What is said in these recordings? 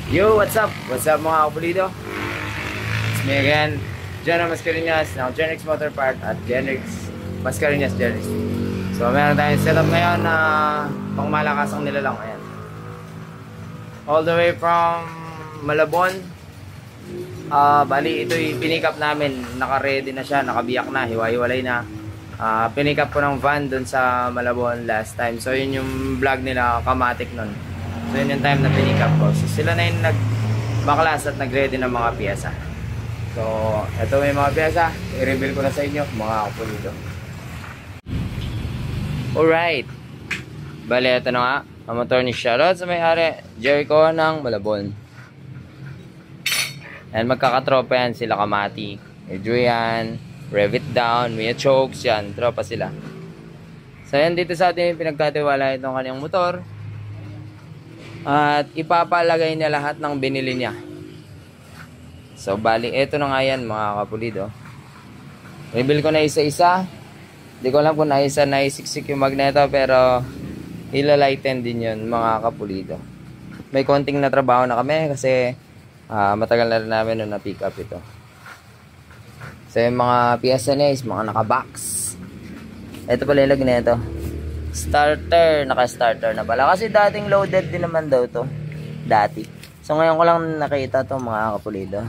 Yo, what's up? What's up mga kapulido? It's me again, Jenna Mascareñas ng Genrix Motor Part at Genrix Mascareñas Genrix. So meron tayong setup ngayon na pangmalakasang nilalang. Ayan. All the way from Malabon. Bali ito'y pinick up namin. Naka-ready na siya, nakabiyak na, hiwa-hiwalay na. Pinick up ko ng van dun sa Malabon last time. So yun yung vlog nila, Kamatic nun. So yun yung time na pinick up ko. So sila na yung nagbaklas at nag-ready ng mga piyesa. So ito may mga piyesa. I-reveal ko na sa inyo mga kapulido. Alright. Bali ito na nga. Ang motor ni Charlotte sa may-ari. Jericho ng Malabon. And magkakatropa yan sila Kamati. Adrian. Rev It Down. Mia Chokes yan. Tropa sila. So yan dito sa atin pinagkatiwala itong kanyang motor. At ipapalagay niya lahat ng binili niya. So bali ito na nga yan mga kapulido. Reveal ko na isa-isa. Hindi ko alam kung naisiksik yung magneto, pero ilalighten din yun mga kapulido. May konting na trabaho na kami kasi matagal na rin namin nung na-pick up ito. So yung mga piyesa niya is mga naka-box. Ito pala yung magneto. Starter, naka-starter na pala. Kasi dating loaded din naman daw to. Dati. So ngayon ko lang nakita to mga kapulido.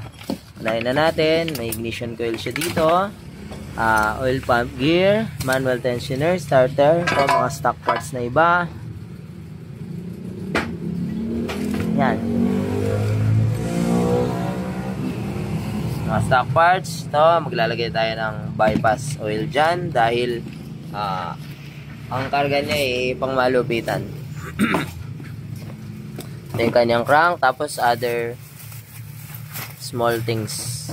Unahin na natin. May ignition coil siya dito. Oil pump gear. Manual tensioner, starter. Ito mga stock parts na iba. Yan. Mga stock parts. Ito, maglalagay tayo ng bypass oil dyan. Dahil ang karga niya ay pang malupitan. Ito yung kanyang crank, tapos other small things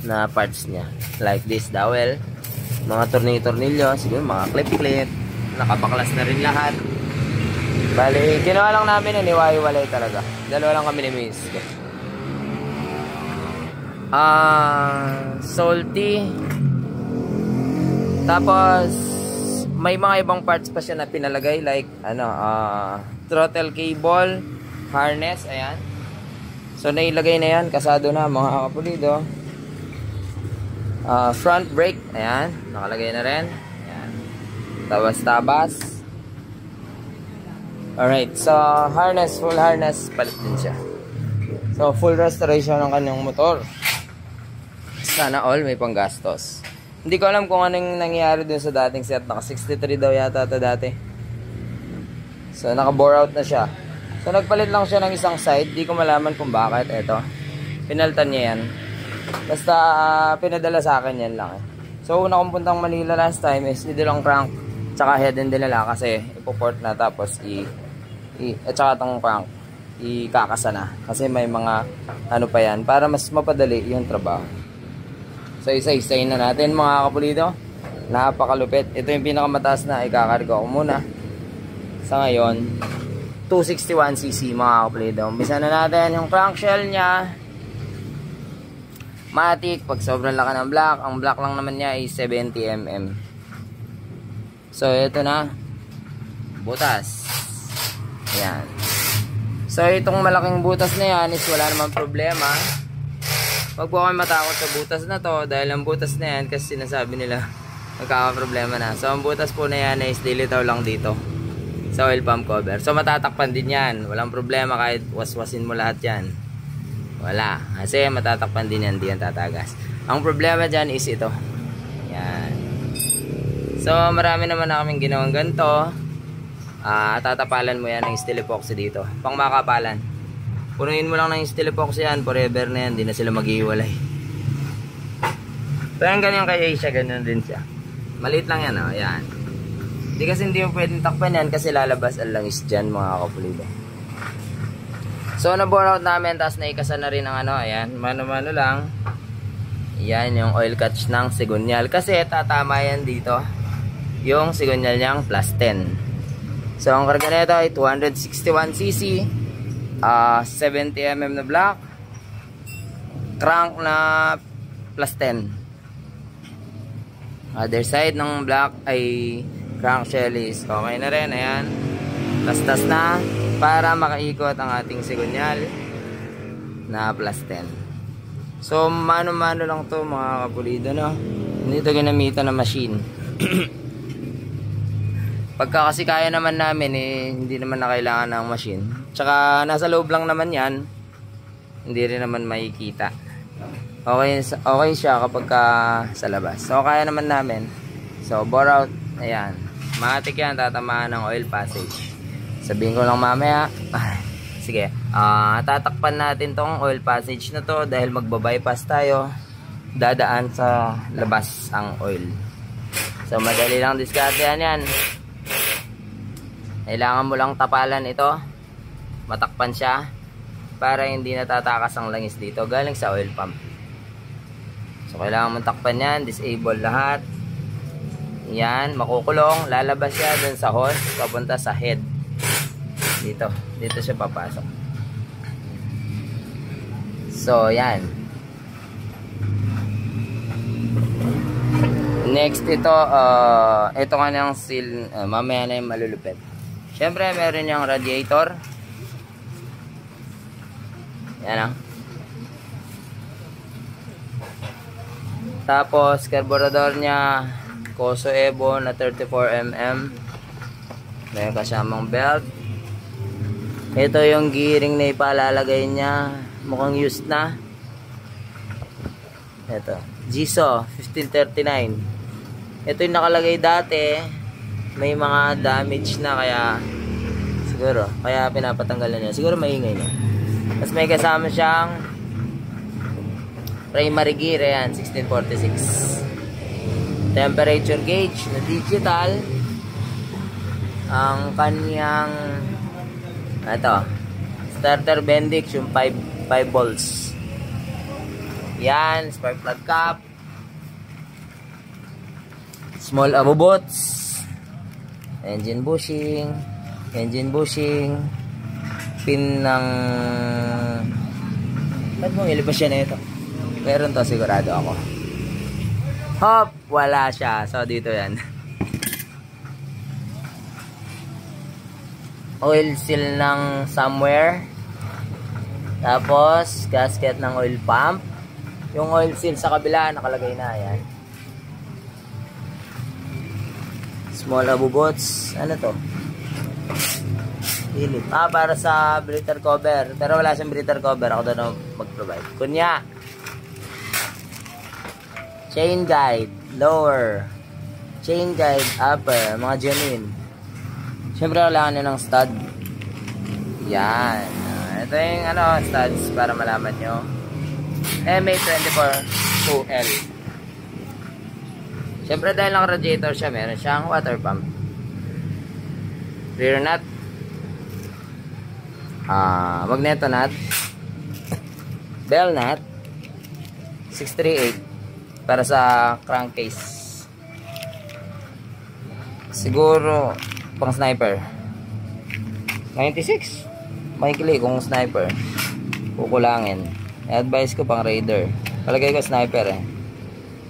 na parts niya. Like this dowel, mga tornilyo, siguro mga clip-clip, nakabaklas na rin lahat. Bali, ginawa lang namin na niwahiwalay talaga. Dalawa lang kami ni Miss. Salty. Tapos may mga ibang parts pa siya na pinalagay like throttle cable, harness, ayan. So nailagay na yan, kasado na mga kapulido. Front brake, ayan, nakalagay na rin. Ayan. Tabas. Alright, so harness, full harness, palit din siya. So full restoration ng kanyang motor. Sana all may panggastos. Hindi ko alam kung anong nangyari dun sa dating set. Naka 63 daw yata ito dati. So naka-bore out na siya. So nagpalit lang siya ng isang side. Di ko malaman kung bakit. Eto, pinaltan niya yan. Basta pinadala sa akin yan lang. So una kong puntang Manila last time is nidilang crank tsaka head and dinala kasi ipoport na, tapos at saka itong crank ikakasa na. Kasi may mga ano pa yan para mas mapadali yung trabaho. So isa-isayin na natin mga kapulido. Napakalupit. Ito yung pinakamataas na ikakarga ko muna. Sa ngayon 261cc mga kapulido. Umpisa na natin yung crankshell nya. Matic. Pag sobrang laki ng block, ang block lang naman niya ay 70mm. So ito na. Butas. Ayan. So itong malaking butas na yan is wala namang problema. Huwag po kayo matakot sa butas na to, dahil ang butas na yan kasi sinasabi nila magkakaproblema na. So ang butas po na yan is dilitaw lang dito sa oil pump cover. So matatakpan din yan, walang problema kahit waswasin mo lahat yan. Wala, kasi matatakpan din yan, di yan tatagas. Ang problema dyan is ito. Yan. So marami naman na kaming ginawang ganito. Tatapalan mo yan ng steel epoxy dito, pang makapalan. Punuin mo lang ng steel epoxy yan, forever na yan, di na sila maghihiwalay. So yan, ganyan kay Asia, ganyan din siya. Maliit lang yan, ayan. Hindi kasi hindi mo pwedeng takpan yan kasi lalabas ang langis dyan mga kapulido. So na-bore out namin, tapos naikasa na rin ang ayan, mano-mano lang. Yan yung oil catch ng sigunyal, kasi tatama yan dito yung sigunyal niyang plus 10. So ang karga nito ay 261cc. 70mm na block, crank na plus 10. Other side ng block ay crankshell is okay na rin. Ayan, tas na para makaikot ang ating sigunyal. na plus 10. So mano-mano lang to mga kapulido, no? Hindi ito ginamitan na machine. Pagka kasi kaya naman namin hindi naman na kailangan ng machine. Tsaka nasa loob lang naman yan, hindi rin naman makikita. Okay siya kapag sa labas. So kaya naman namin. So bore out, ayan. Matik yan, tatamaan ng oil passage. Sabihin ko lang mamaya. Sige, tatakpan natin tong oil passage na to dahil magbabypass tayo. Dadaan sa labas ang oil. So madali lang diskartehan yan. Kailangan mo lang tapalan ito, matakpan siya para hindi natatakas ang langis dito galing sa oil pump. So kailangan mong takpan yan, disable lahat. Yan, makukulong, lalabas siya dun sa hose, papunta sa head. Dito siya papasok. So yan. Next ito kanyang seal, mamaya na yung malulupit. Siyempre meron yung radiator. Yan. Tapos carburetor niya Koso Evo na 34mm. Meron kasamang belt. Ito yung gearing na ipalalagay niya. Mukhang used na. Ito Giso 1539. Ito yung nakalagay dati. May mga damage na kaya pinapatanggalan niya. Siguro maingay niya. Tapos may kasama siyang primary gear. Ayan, 1646. Temperature gauge na digital. Ang kanyang starter bendix yung 5 volts. Yan, spark plug cap. Small abubots. Engine bushing, pin ng ba't mong ilibas siya na ito? Meron to, sigurado ako. Hop, wala siya. So dito yan. Oil seal ng somewhere. Tapos gasket ng oil pump. Yung oil seal sa kabila nakalagay na yan. Small abubots. Ano to? Hilip. Para sa breather cover. Pero wala siyang breather cover. Ako doon mag-provide. Kunya. Chain guide. Lower. Chain guide. Upper. Mga genuine. Siyempre kailangan nyo ng stud. Yan. Ito yung studs para malaman nyo. MA24 2L. Siyempre dahil lang radiator siya, meron siyang water pump. Rear nut. Magneto nut. Bell nut. 638 para sa crankcase. Siguro pang sniper. 96. Makikili kung sniper. Kukulangin. I-advise ko pang raider. Palagay ko sniper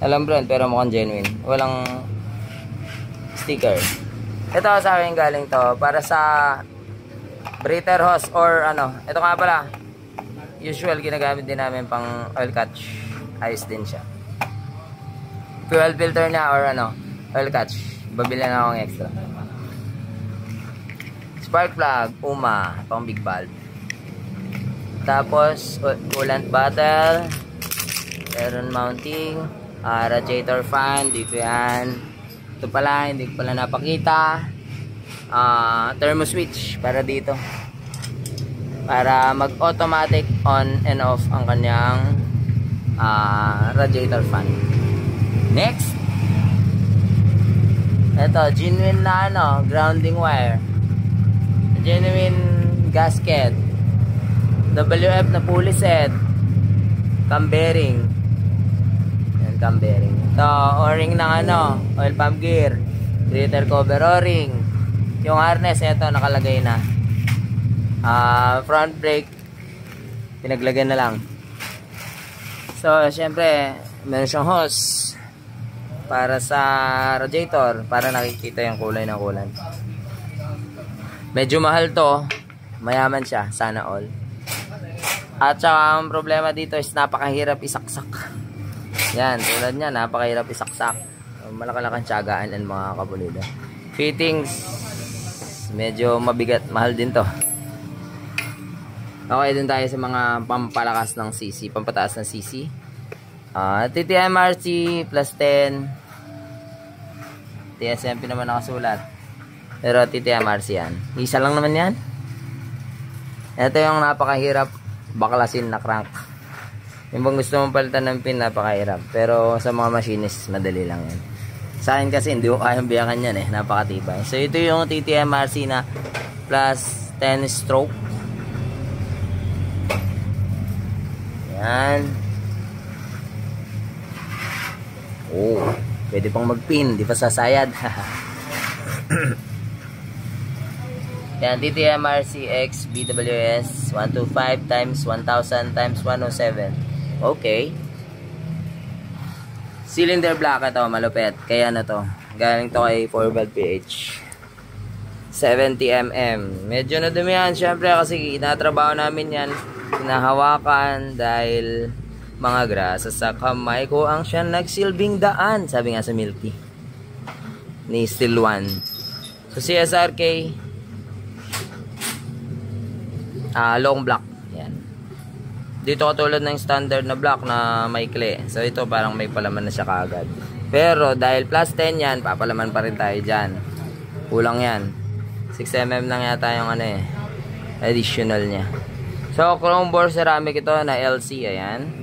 Alam brand pero mukhang genuine. Walang sticker. Ito sa akin galing to para sa breather hose or ito nga pala. Usual ginagamit din namin pang oil catch. Ayos din siya. Fuel filter niya or oil catch. Babili na akong extra. Spark plug, UMA, pang big valve. Tapos coolant bottle. Meron mounting. Radiator fan, dito yan. Ito pala, hindi ko pala napakita. Thermo switch para dito. Para mag-automatic on and off ang kanyang radiator fan. Next. Ito, genuine na grounding wire. Genuine gasket. WF na pulley set. Cam bearing. Cam bearing. Ito, o-ring ng oil pump gear. Breather cover o-ring. Yung harness, ito, nakalagay na. Front brake, pinaglagyan na lang. So, syempre, meron siyang hose para sa radiator, para nakikita yung kulay ng coolant. Medyo mahal to. Mayaman siya, sana all. At saka ang problema dito is napakahirap isaksak. Yan, tulad niya, napakahirap isaksak. Malaki-lakang tiyagaan yan mga kapulido. Fittings, medyo mabigat, mahal din to. Okay, dun tayo sa mga pampalakas ng CC, pampataas ng CC. TTMRC plus 10. TSMP naman nakasulat. Pero TTMRC yan. Isa lang naman yan. Ito yung napakahirap baklasin na crank. Yung bang gusto mong palitan ng pin, napakahirap. Pero sa mga machines, madali lang yan. Sa akin kasi hindi ko kayang biyakan yan eh. Napakatibay. So ito yung TTMRC na plus 10 stroke. Yan. Oh, pwede pang magpin, di pa sasayad. Yan, TTMRC X BWS 125 times 1000 times 107. Okay. Cylinder block ito, malupit. Kaya na to. Galing to kay 4-valve PH. 70mm. Medyo nadumi yan, syempre kasi inatrabaho namin yan. Hinahawakan dahil mga grasa sa kamay ko ang siya nagsilbing daan. Sabi nga sa Milky ni Steel One. So CSRK long block. Yan. Dito katulad ng standard na block na maikli. So ito parang may palaman na siya kaagad. Pero dahil plus 10 yan, papalaman pa rin tayo dyan. Kulang yan. 6mm lang yata yung ano eh, additional nya. So chrome bore ceramic ito na LC. Ayan.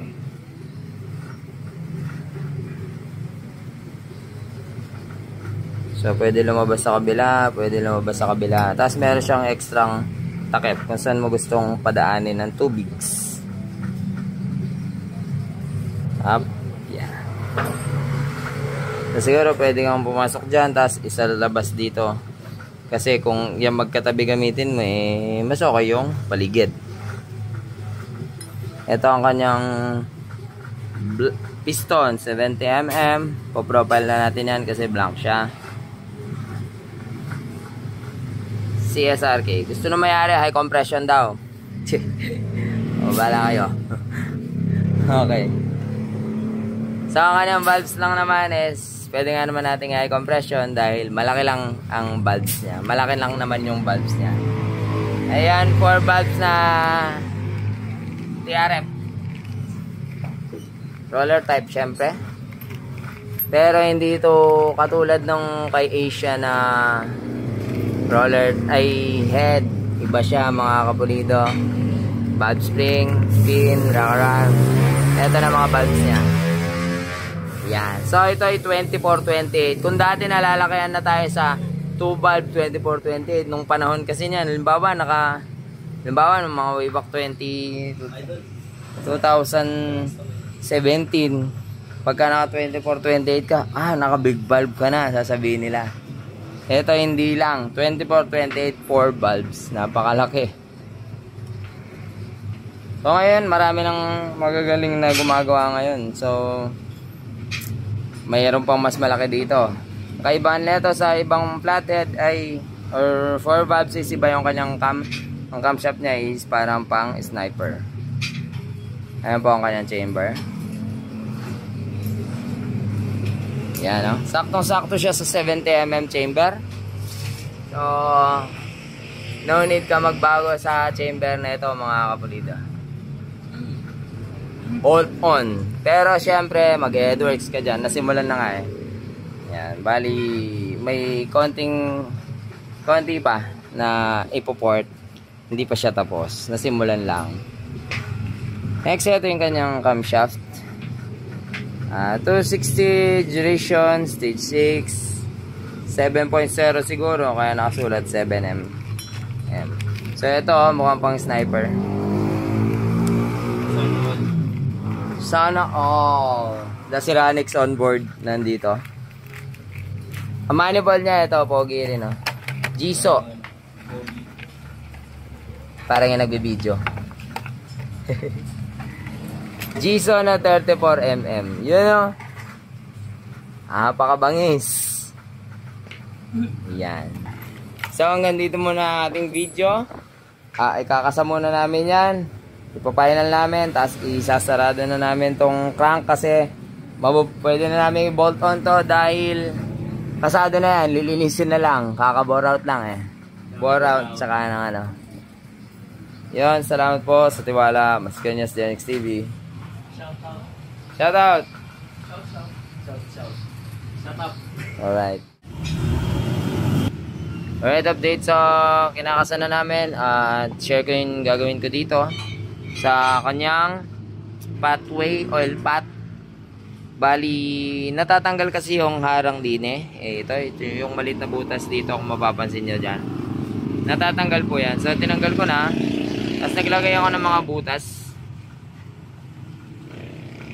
So pwede lumabas sa kabila, pwede lumabas sa kabila. Tapos meron siyang ekstrang takip kung saan mo gustong padaanin ng tubigs. Up. Yeah. So siguro pwede kang pumasok dyan, tapos isa lalabas dito. Kasi kung yan magkatabi gamitin mo, eh, mas okay yung paligid. Ito ang kanyang piston, 70mm. Po-profile na natin yan kasi blank siya. CSRK. Gusto na mayari, high compression daw. O, bala kayo. Okay. So, ang kanyang valves lang naman is, pwede nga naman natin high compression dahil malaki lang ang valves niya. Malaki lang naman yung valves niya. Ayan, 4 valves na TRF. Roller type, syempre. Pero hindi ito katulad ng kay Asia na roller ay head. Iba siya mga kapulido. Valve spring, pin, rocker. Ito na mga valves niya. Yan. So ito ay 24-28. Kung dati nalalakayan na tayo sa 2 valve 24-28 nung panahon kasi niyan, halimbawa halimbawa mga way back 2017, pagka naka 24-28 ka, naka big valve ka na, sasabihin nila. Ito hindi lang, 24-28 4 valves, napakalaki. So ngayon, marami ng magagaling na gumagawa ngayon. So mayroon pang mas malaki dito. Kaibahan nito sa ibang flathead ay or 4 valves is iba yung kanyang ang camshaft niya is parang pang sniper. Ayan po ang kanyang chamber. Yan, no? Saktong-sakto siya sa 70mm chamber. So, no need ka magbago sa chamber na ito mga kapulido. All on. Pero syempre, mag-headworks ka dyan. Nasimulan na nga eh. Yan, bali, may konti pa na ipoport. Hindi pa siya tapos. Nasimulan lang. Next, ito yung kanyang camshaft. 260 duration, stage 6, 7.0 siguro, kaya nakasulat 7M. Ayan. So ito, mukhang pang sniper. Sana all. The Ceramics onboard nandito. Ang manifold niya ito, pogi rin, no? Jiso. Parang yung nagbe-video. Jiso na 34mm. Yun, no? Pakabangis. Yan. So hanggang dito muna ating video. Ikakasa muna namin yan. Ipapainal namin, tapos isasarado na namin tong crank kasi pwede na namin i-bolt on to dahil kasado na yan, lilinisin na lang, kaka-bore out lang eh. Bore out, tsaka ng ano. Yun, salamat po sa tiwala, Mas Kanyas DNX TV. Shout out! Alright. Alright, update sa kinakasan na namin at share ko yung gagawin ko dito sa kanyang pathway, oil path. Bali, natatanggal kasi yung harang din eh. Ito yung maliit na butas dito kung mapapansin nyo dyan. Natatanggal po yan. So, tinanggal ko na. Tapos naglagay ako ng mga butas.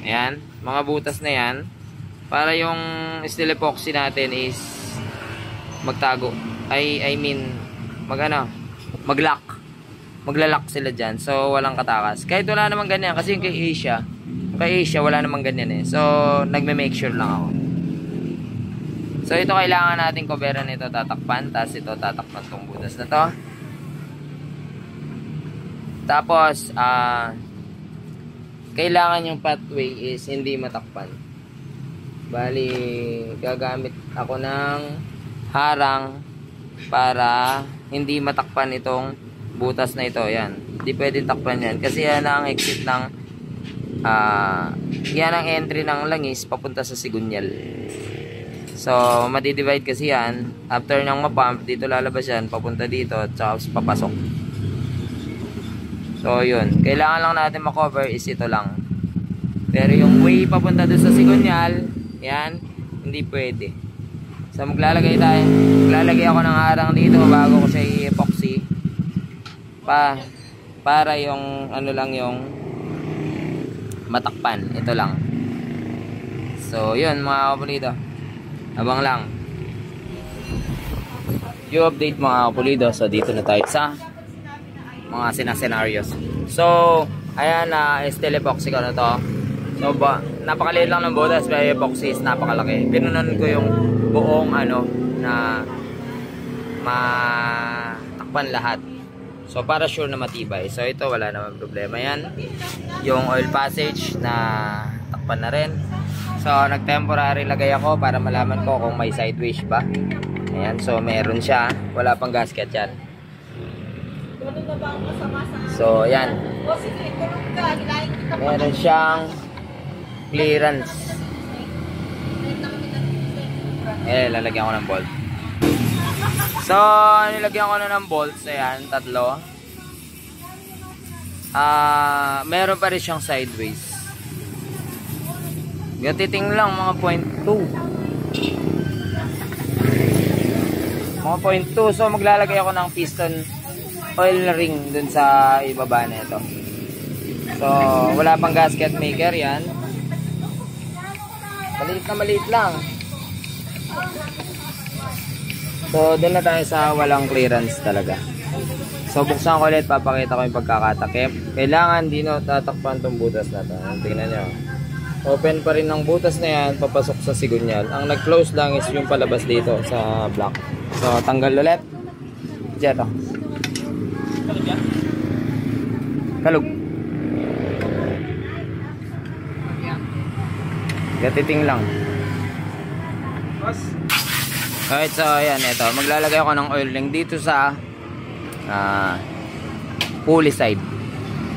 Ayan, mga butas na yan. Para yung steel epoxy natin is magtago. I mean, mag-lock. Maglalak sila dyan. So, walang katakas. Kahit wala namang ganyan. Kasi yung kay Asia, wala namang ganyan eh. So, nagme-make sure lang ako. So, ito kailangan natin coveran ito tatakpan. Tapos ito tatakpan tong butas na to. Tapos, kailangan yung pathway is hindi matakpan. Bali, gagamit ako ng harang para hindi matakpan itong butas na ito. Yan, hindi pwedeng takpan yan kasi yan ang exit ng yan ang entry ng langis papunta sa sigunyal. So madidivide kasi yan after ng mapump, dito lalabas yan papunta dito at saka papasok. So yun, kailangan lang natin makover is ito lang. Pero yung way papunta doon sa sigunyal, yan, hindi pwede. So maglalagay ako ng harang dito bago ko siya i-epoxy para yung ano lang yung matakpan. Ito lang. So yun mga kapulido, abang lang yung update mga kapulido. So dito na tayo sa mga scenarios. So ayan na, steel epoxy ko na to. So napakaliit lang ng butas, pero epoxy is napakalaki. Pinunan ko yung buong ano na matakpan lahat. So para sure na matibay. So ito wala naman problema yan. Yung oil passage na takpan na rin. So nag-temporary lagay ako para malaman ko kung may sideways ba. Ayan, so meron siya. Wala pang gasket yan. So ayan, meron siyang clearance. Lalagyan ko ng bolt. So, nilagyan ko na ng bolts. Ayan, 3. Meron pa rin siyang sideways. Gatiting lang, mga 0.2. Mga 0.2. So, maglalagay ako ng piston oil ring dun sa ibaba na ito. So, wala pang gasket maker yan. Maliit na maliit lang. So, doon na tayo sa walang clearance talaga. So, buksan ko ulit, papakita ko yung pagkakatakip. Kailangan di na tatakpan itong butas na ito. Tingnan nyo. Open pa rin ng butas na yan, papasok sa sigunyal. Ang nag-close lang is yung palabas dito sa block. So, tanggal ulit. Diyan ito. Kalug. Gatiting lang. Alright, so ayan, ito. Maglalagay ako ng oil ring dito sa pulley side.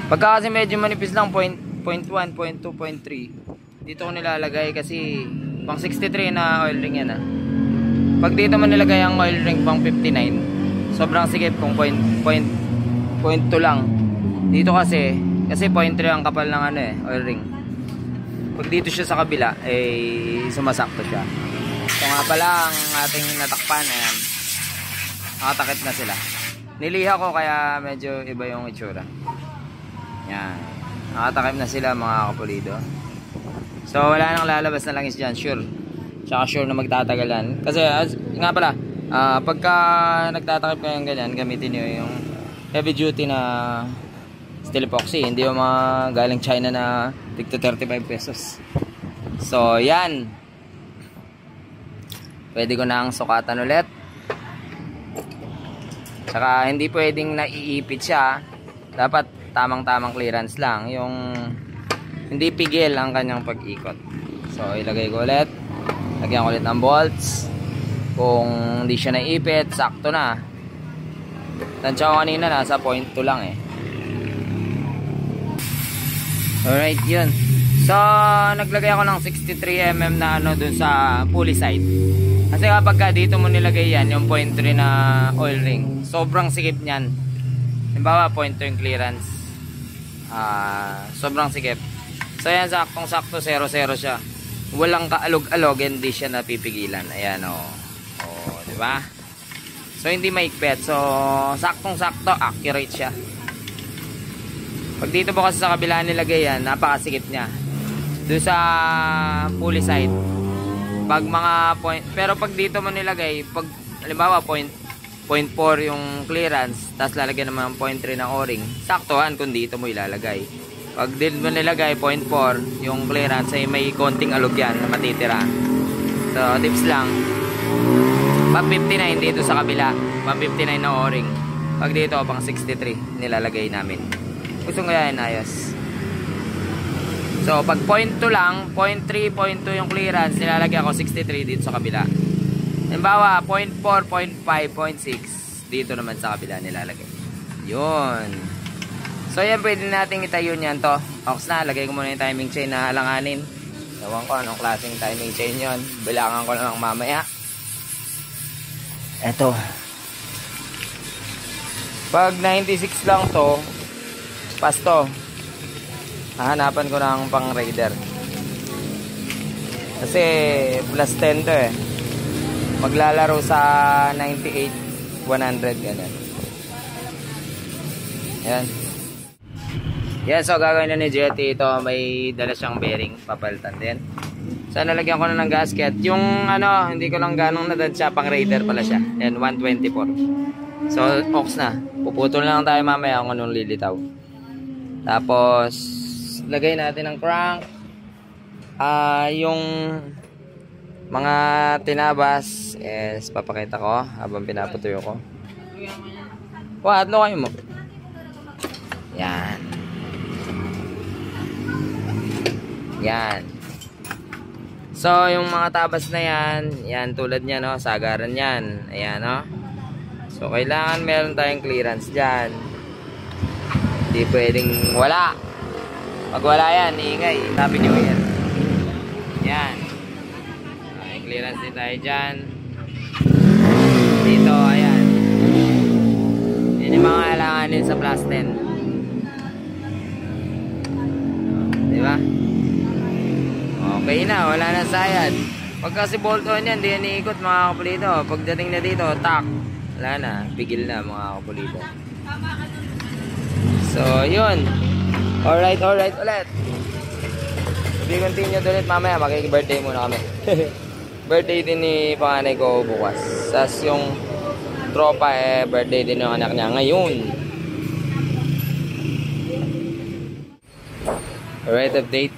Pagka kasi medyo manipis lang, 0.1, 0.2, 0.3. Dito ko nilalagay kasi pang 63 na oil ring yan ah. Pag dito man nilagay ang oil ring pang 59, sobrang sikip kung 0.2 lang. Dito kasi 0.3 ang kapal ng ano oil ring. Pag dito siya sa kabila, sumasakto siya. So nga pala ang ating natakpan, ayan, nakatakip na sila. Niliha ko kaya medyo iba yung itsura. Yan, nakatakip na sila mga kapulido. So wala nang lalabas na langis dyan, sure. Tsaka sure na magtatagalan. Kasi nga pala, pagka nagtatakip kayong ganyan, gamitin nyo yung heavy duty na steel epoxy. Hindi yung mga galing China na tigto 35 pesos. So yan, pwede ko na ang sukatan ulit. Saka hindi pwedeng naiipit siya. Dapat tamang-tamang clearance lang, yung hindi pigil ang kanyang pag-ikot. So ilagay ko ulit, lagyan ko ulit ng bolts. Kung hindi siya naipit, sakto na. Tansya ko kanina nasa 0.2 lang eh. Alright, yun. So naglagay ako ng 63mm na ano dun sa pulley side. Kasi kapag dito mo nilagay yan, yung 0.3 na oil ring, sobrang sikip niyan. Halimbawa 0.2 yung clearance, sobrang sikip. So yan, saktong sakto, 0-0 siya. Walang kaalog-alog, hindi siya napipigilan. Ayan o. O, diba? So hindi maikpet. So saktong sakto, accurate siya. Pag dito po kasi sa kabila nilagay yan, napakasikip niya. Doon sa pulley side, pag mga point, pero pag dito mo nilagay, pag halimbawa 0.4 yung clearance, tapos lalagyan naman ng 0.3 na o-ring, saktohan kung dito mo ilalagay. Pag dito mo nilagay 0.4 yung clearance, ay may konting alog yan na matitira. So tips lang, pang 59 dito sa kabila, pang 59 na o-ring, pag dito pang 63 nilalagay namin. Gusto ko yan, ayos. So pag 0.2 lang, 0.3, 0.2 yung clearance, nilalagay ako 63 dito sa kabila. Halimbawa 0.4, 0.5, 0.6 dito naman sa kabila nilalagay. Yun. So yan, pwede natin itayo niyan to. Ox na, lagay ko muna yung timing chain na alanganin. Ewan ko anong klaseng timing chain yon. Bilangan ko lang mamaya. Eto. Pag 96 lang to, pasto. Hahanapan ko ng pang raider. Kasi plus 10 to eh. Maglalaro sa 98, 100 ganun. Yan. Yan, so gagawin na ni Jetty ito, may dala siyang bearing, papalitan din. So nalagyan ko na ng gasket. Yung ano, hindi ko lang ganong nadansya, pang raider pala siya. Yan, 124. So ox na. Puputol na lang tayo mamaya kung anong lilitaw. Tapos lagay natin ng crank. Yung mga tinabas is papakita ko habang pinapatuyo ko. What? No kayo mo? Yan. Yan. So yung mga tabas na yan, yan tulad niya no, sagaran yan. Ayan no. So kailangan meron tayong clearance dyan. Hindi pwedeng wala. Pag wala yan, iingay, Happy New Year. Yan. May clearance din tayo dyan. Dito, ayan. Yan yung mga alanganin sa plus 10. Diba? Okay na, wala na sayad. Pag kasi bolt on yan, di yan iikot mga kapulito. Pagdating na dito, tak. Wala na, pigil na mga kapulito. So, yun. Alright ulit. We continue ulit mamaya. Makiki-birthday muna kami. Birthday din ni panganay ko bukas. Sas yung tropa birthday din ng anak niya ngayon. Alright, update.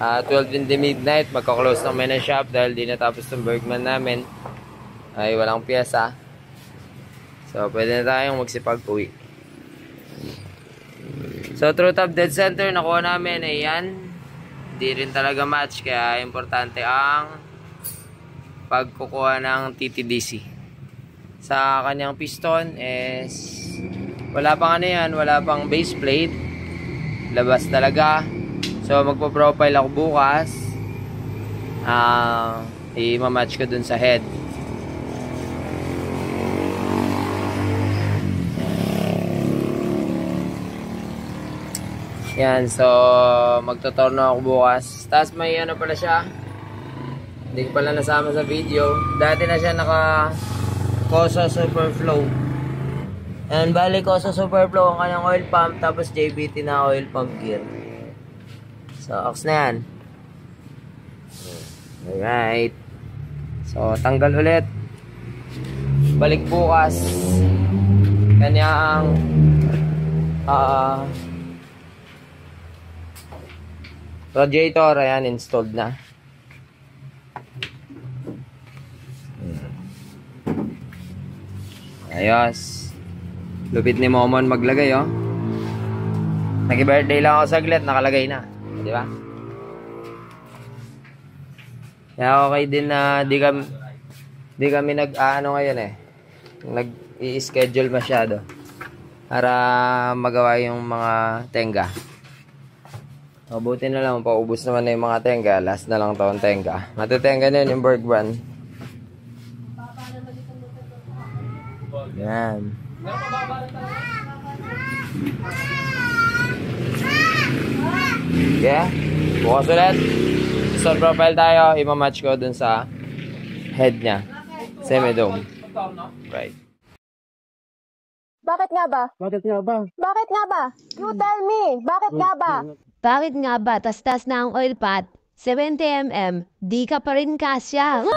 12 in the midnight, magka-close ng mena shop dahil di natapos ng Bergman namin. Ay walang piyesa. So pwede na tayong magsipag-uwi. So true top dead center nakuha namin, ayan. Hindi rin talaga match, kaya importante ang pagkukuha ng TTDC. Sa kanyang piston is wala pang ano yan, wala pang base plate. Labas talaga. So magpo-profile ako bukas. I-match ko dun sa head. Yan, so magtotorno ako bukas. Tapos may ano pala siya, hindi ko pala nasama sa video. Dati na siya naka Koso Superflow. And bali Koso Superflow ang kanyang oil pump, tapos JBT na oil pump gear. So ox na yan. Alright. So tanggal ulit. Balik bukas. Kanyang radiator, ayan, installed na. Ayos. Lupit ni Momon maglagay, oh. Nag-birthday lang ako saglit, nakalagay na. Di ba? Kaya okay din na di kami nag-ano ngayon eh. Nag-i-schedule masyado para magawa yung mga tenga. Mabuti na lang, paubos naman na yung mga tenga. Last na lang taon tenga. Matutenga na yun yung Berg Brand. Yan. Yeah. Bukas ulit. Stone profile tayo. Imamatch ko dun sa head niya. Semi-dome. Right. Bakit nga ba? Bakit nga ba? Bakit nga ba? You tell me. Bakit nga ba? Bakit nga ba tastas na ang oil pot? 70mm, di ka pa rin kasya.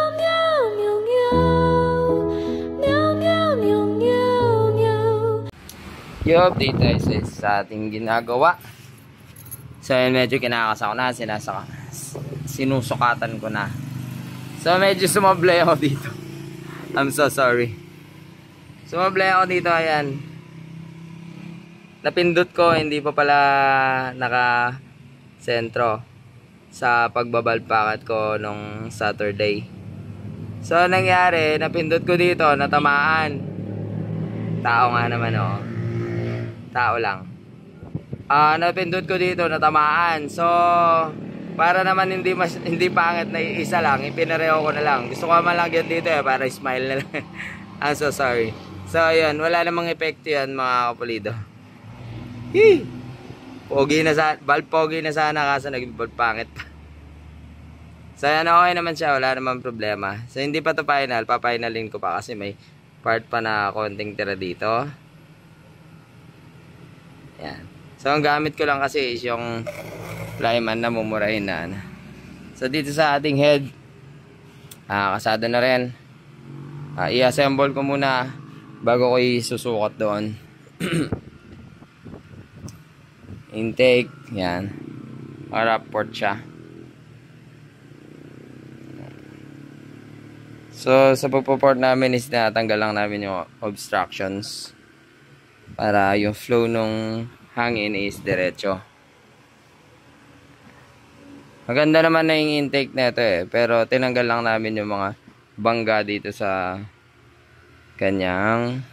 Yung update tayo sa ating ginagawa. So yun, medyo kinakasa ko na, sinusukatan ko na. So medyo sumablay ako dito. I'm so sorry. Sumablay ako dito, ayan. Napindot ko, hindi pa pala naka-sentro sa pagbabalpakat ko nung Saturday. So nangyari, napindot ko dito, natamaan. Tao nga naman, oh. Tao lang. Napindot ko dito, natamaan. So para naman hindi pangit na isa lang, ipinareho ko na lang. Gusto ko malagyan dito eh, para smile na lang. I'm so sorry. So ayun, wala namang epekto yan mga kapulido. Pogi na sana kaso naging pangit pa. So yan, okay naman siya, wala namang problema. So hindi pa to final, papainalin ko pa kasi may part pa na konting tira dito. Yan. So ang gamit ko lang kasi is yung Lyman na mumurahin na. So dito sa ating head, kasado na rin. I-assemble ko muna bago ko isusukat doon. Intake, yan. Para port siya. So sa pagpo-port namin is natanggal lang namin yung obstructions para yung flow nung hangin is diretso. Maganda naman na yung intake nito eh, pero tinanggal lang namin yung mga bangga dito sa kanyang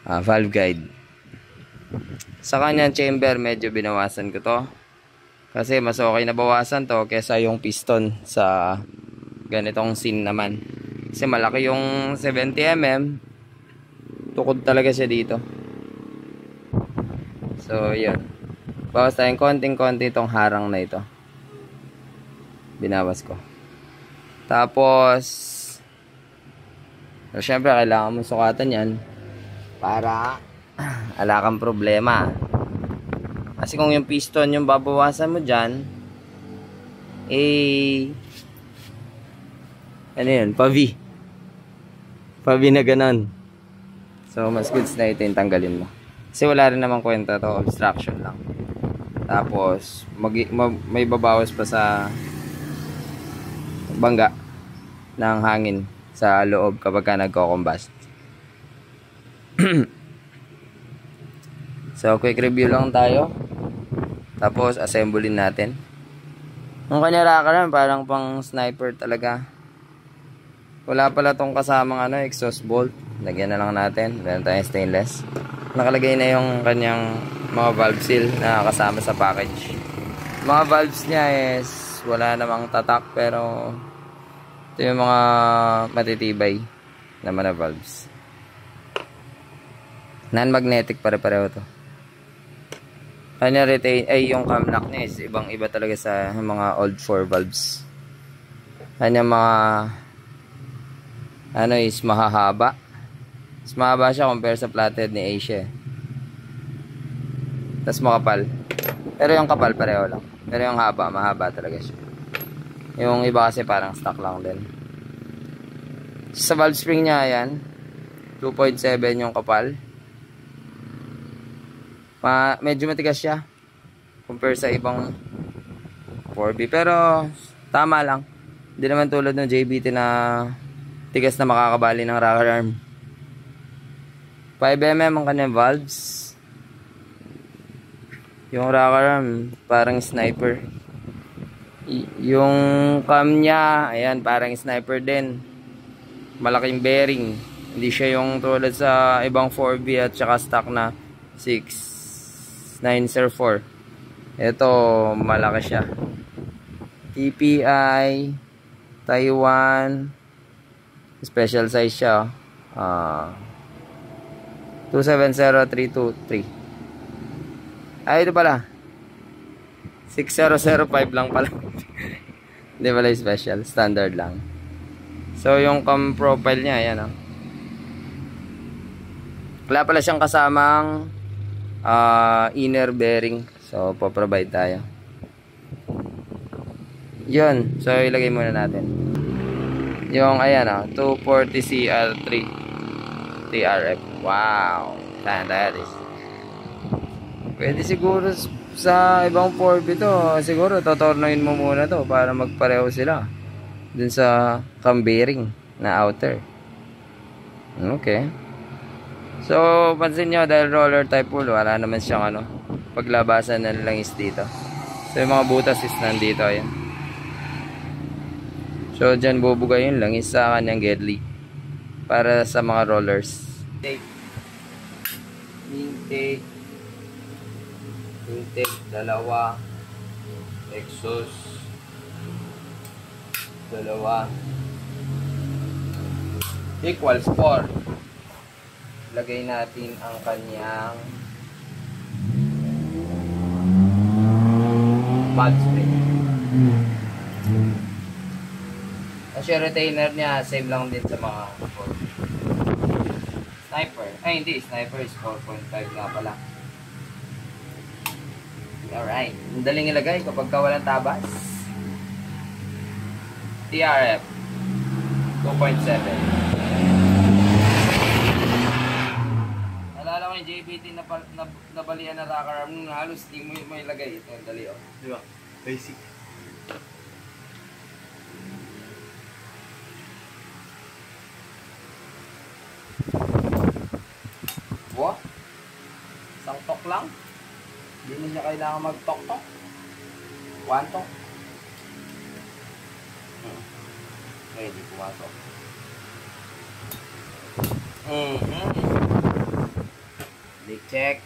valve guide. Sa kanyang chamber medyo binawasan ko to kasi mas okay na bawasan to kesa yung piston sa ganitong scene naman. Kasi malaki yung 70mm, tukod talaga siya dito. So yun, bawas tayong konting-konti itong harang na ito. Binawas ko. Tapos so, syempre kailangan mo sukatan yan para ala kang problema. Kasi kung yung piston yung babawasan mo dyan, ano yun, pavi na ganon. So mas goods na ito yung tanggalin mo kasi wala rin naman kwenta to, obstruction lang. Tapos may babawas pa sa bangga ng hangin sa loob kapag ka nagko-combust. So quick review lang tayo, tapos assemblein natin. Ang kanya ka lang parang pang sniper talaga. Wala pala tong kasamang exhaust bolt. Lagyan na lang natin. Meron tayong stainless. Nakalagay na yung kanyang mga valve seal na kasama sa package. Mga valves niya is wala namang tatak, pero ito yung mga matitibay naman na valves. Non-magnetic, pare-pareho to. Kanya retain, yung cam lock niya is ibang iba talaga sa mga old 4 valves. Kanya mga is mahahaba. Mas mahaba siya compare sa flathead ni Asia. Tapos makapal. Pero yung kapal pareho lang. Pero yung haba, mahaba talaga siya. Yung iba kasi parang stock lang din. Sa valve spring niya, ayan, 2.7 yung kapal. Medyo matigas siya compare sa ibang 4B, pero tama lang. Hindi naman tulad ng JBT na tigas na makakabali ng rocker arm. 5mm ang kanyang valves. Yung rocker arm, parang sniper. Yung cam niya, ayan, parang sniper din. Malaking bearing. Hindi siya yung tulad sa ibang 4B at saka stock na 6904. Ito, malaki siya. TPI, Taiwan, special size siya. 270323. Ito pala. 6005 lang pala. Hindi pala special, standard lang. So yung cam profile niya, ayan oh. Wala pala siyang kasamang inner bearing. So po-provide tayo. Yun, so ilagay muna natin. Yung ayan oh, 240 CL3 TRF. Wow, standard. Pwede siguro sa ibang 4B to, siguro totornoin mo muna to para magpareho sila dun sa cam bearing na outer. Okay. So, pansin nyo, dahil roller type pool, wala naman siyang paglabasan na langis dito. So, yung mga butas is nandito, ayan. So, dyan bubugay yung langis sa kanyang gedli para sa mga rollers. Intake, dalawa. Exhaust, dalawa. Equals 4. Lagay natin ang kanyang valve spring. Kasi retainer niya same lang din sa mga 4. Sniper. Ay hindi, sniper is 4.5 nga pala. Alright. Ang daling ilagay kapag walang tabas. TRF 2.7. Alala ko yung JBT na balian na rocker arm, halos di mo ilagay. Ito, dali oh. Diba? Basic. Wow. Isang tok lang. Hindi na siya kailangan mag-tok-tok. One tok. Okay, di pumasok. Leak check.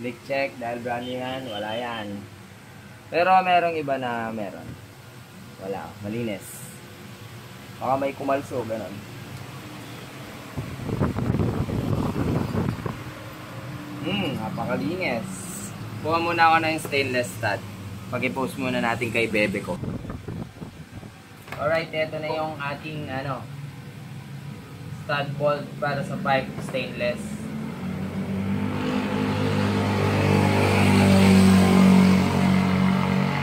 Leak check. Dahil brand new yan, wala yan. Pero merong iba na meron. Wala, malinis. Baka may kumalso, ganun. Napakalinis. Kuha muna ako ng stainless stud. Pag-i-post muna natin kay bebe ko. Alright, ito na yung ating stud bolt para sa pipe stainless.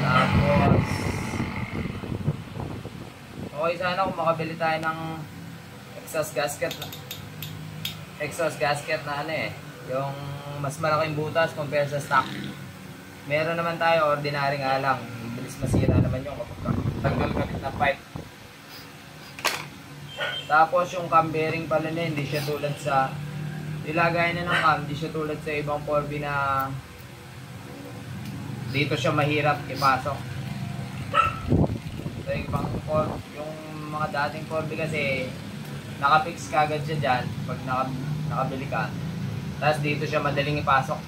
Tapos okay sana kung makabili tayo ng exhaust gasket na yung mas malaking butas compare sa stock. Meron naman tayo ordinary nga lang. Bilis masira naman yung kapag tanggal-kapit na pipe. Tapos yung cam bearing pala na hindi siya tulad sa ilagay na ng cam, hindi siya tulad sa ibang 4B na dito siya mahirap ipasok. So yung mga dating 4B kasi nakapix kagad siya dyan pag nakabili ka. Tapos dito siya madaling ipasok.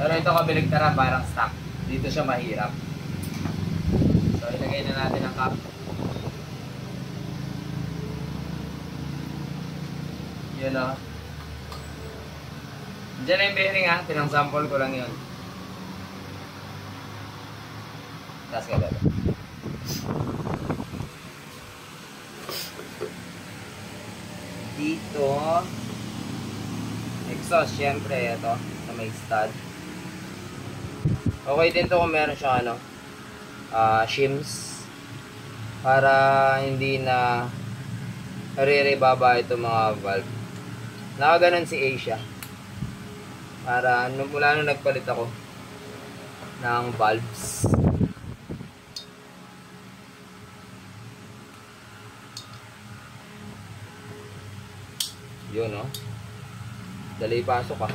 Pero ito kabaligtaran, parang stock. Dito siya mahirap. So ilagay na natin ang cap. Yun o. Diyan na yung bearing ha. Pinang-sample ko lang yun. Tapos ka dito. Dito exhaust, syempre ito na may stud. Okay din to kung meron siyang shims para hindi na nariribaba ito mga valve. Nakaganon si Asia para mula nung nagpalit ako ng valves. Yun dali pasok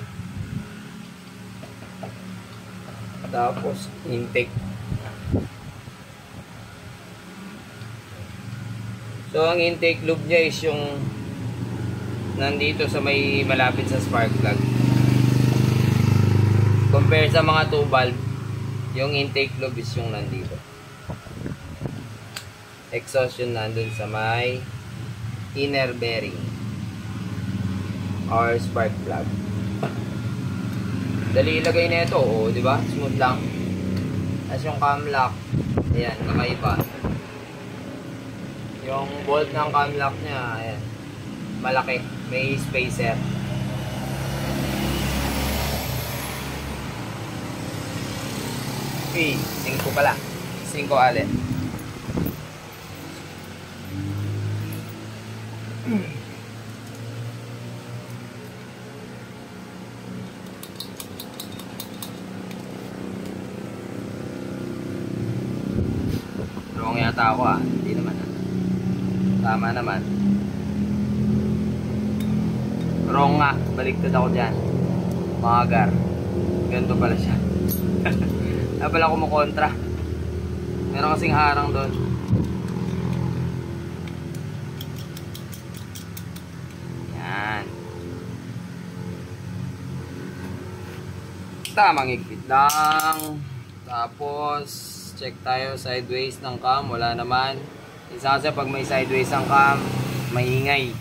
Tapos intake. So ang intake lube niya is yung nandito sa may malapit sa spark plug. Compare sa mga 2 valve, yung intake lube is yung nandito. Exhaust yun nandun sa may inner bearing or spark plug. Dali ilagay na ito, di ba? Smooth lang. As yung cam lock, ayan, kakaiba. Yung bolt ng cam lock niya, ayan, malaki, may spacer. Okay, 5 pala. 5 alin. Wrong yata ako hindi naman Tama naman. Wrong nga, baliktad ako dyan. Magar. Ganito pala siya. Na pala kumukontra. Meron kasing harang doon. Yan. Tamang higpit lang. Tapos check tayo sideways ng cam. Wala naman. Isa kasi pag may sideways ang cam, maingay.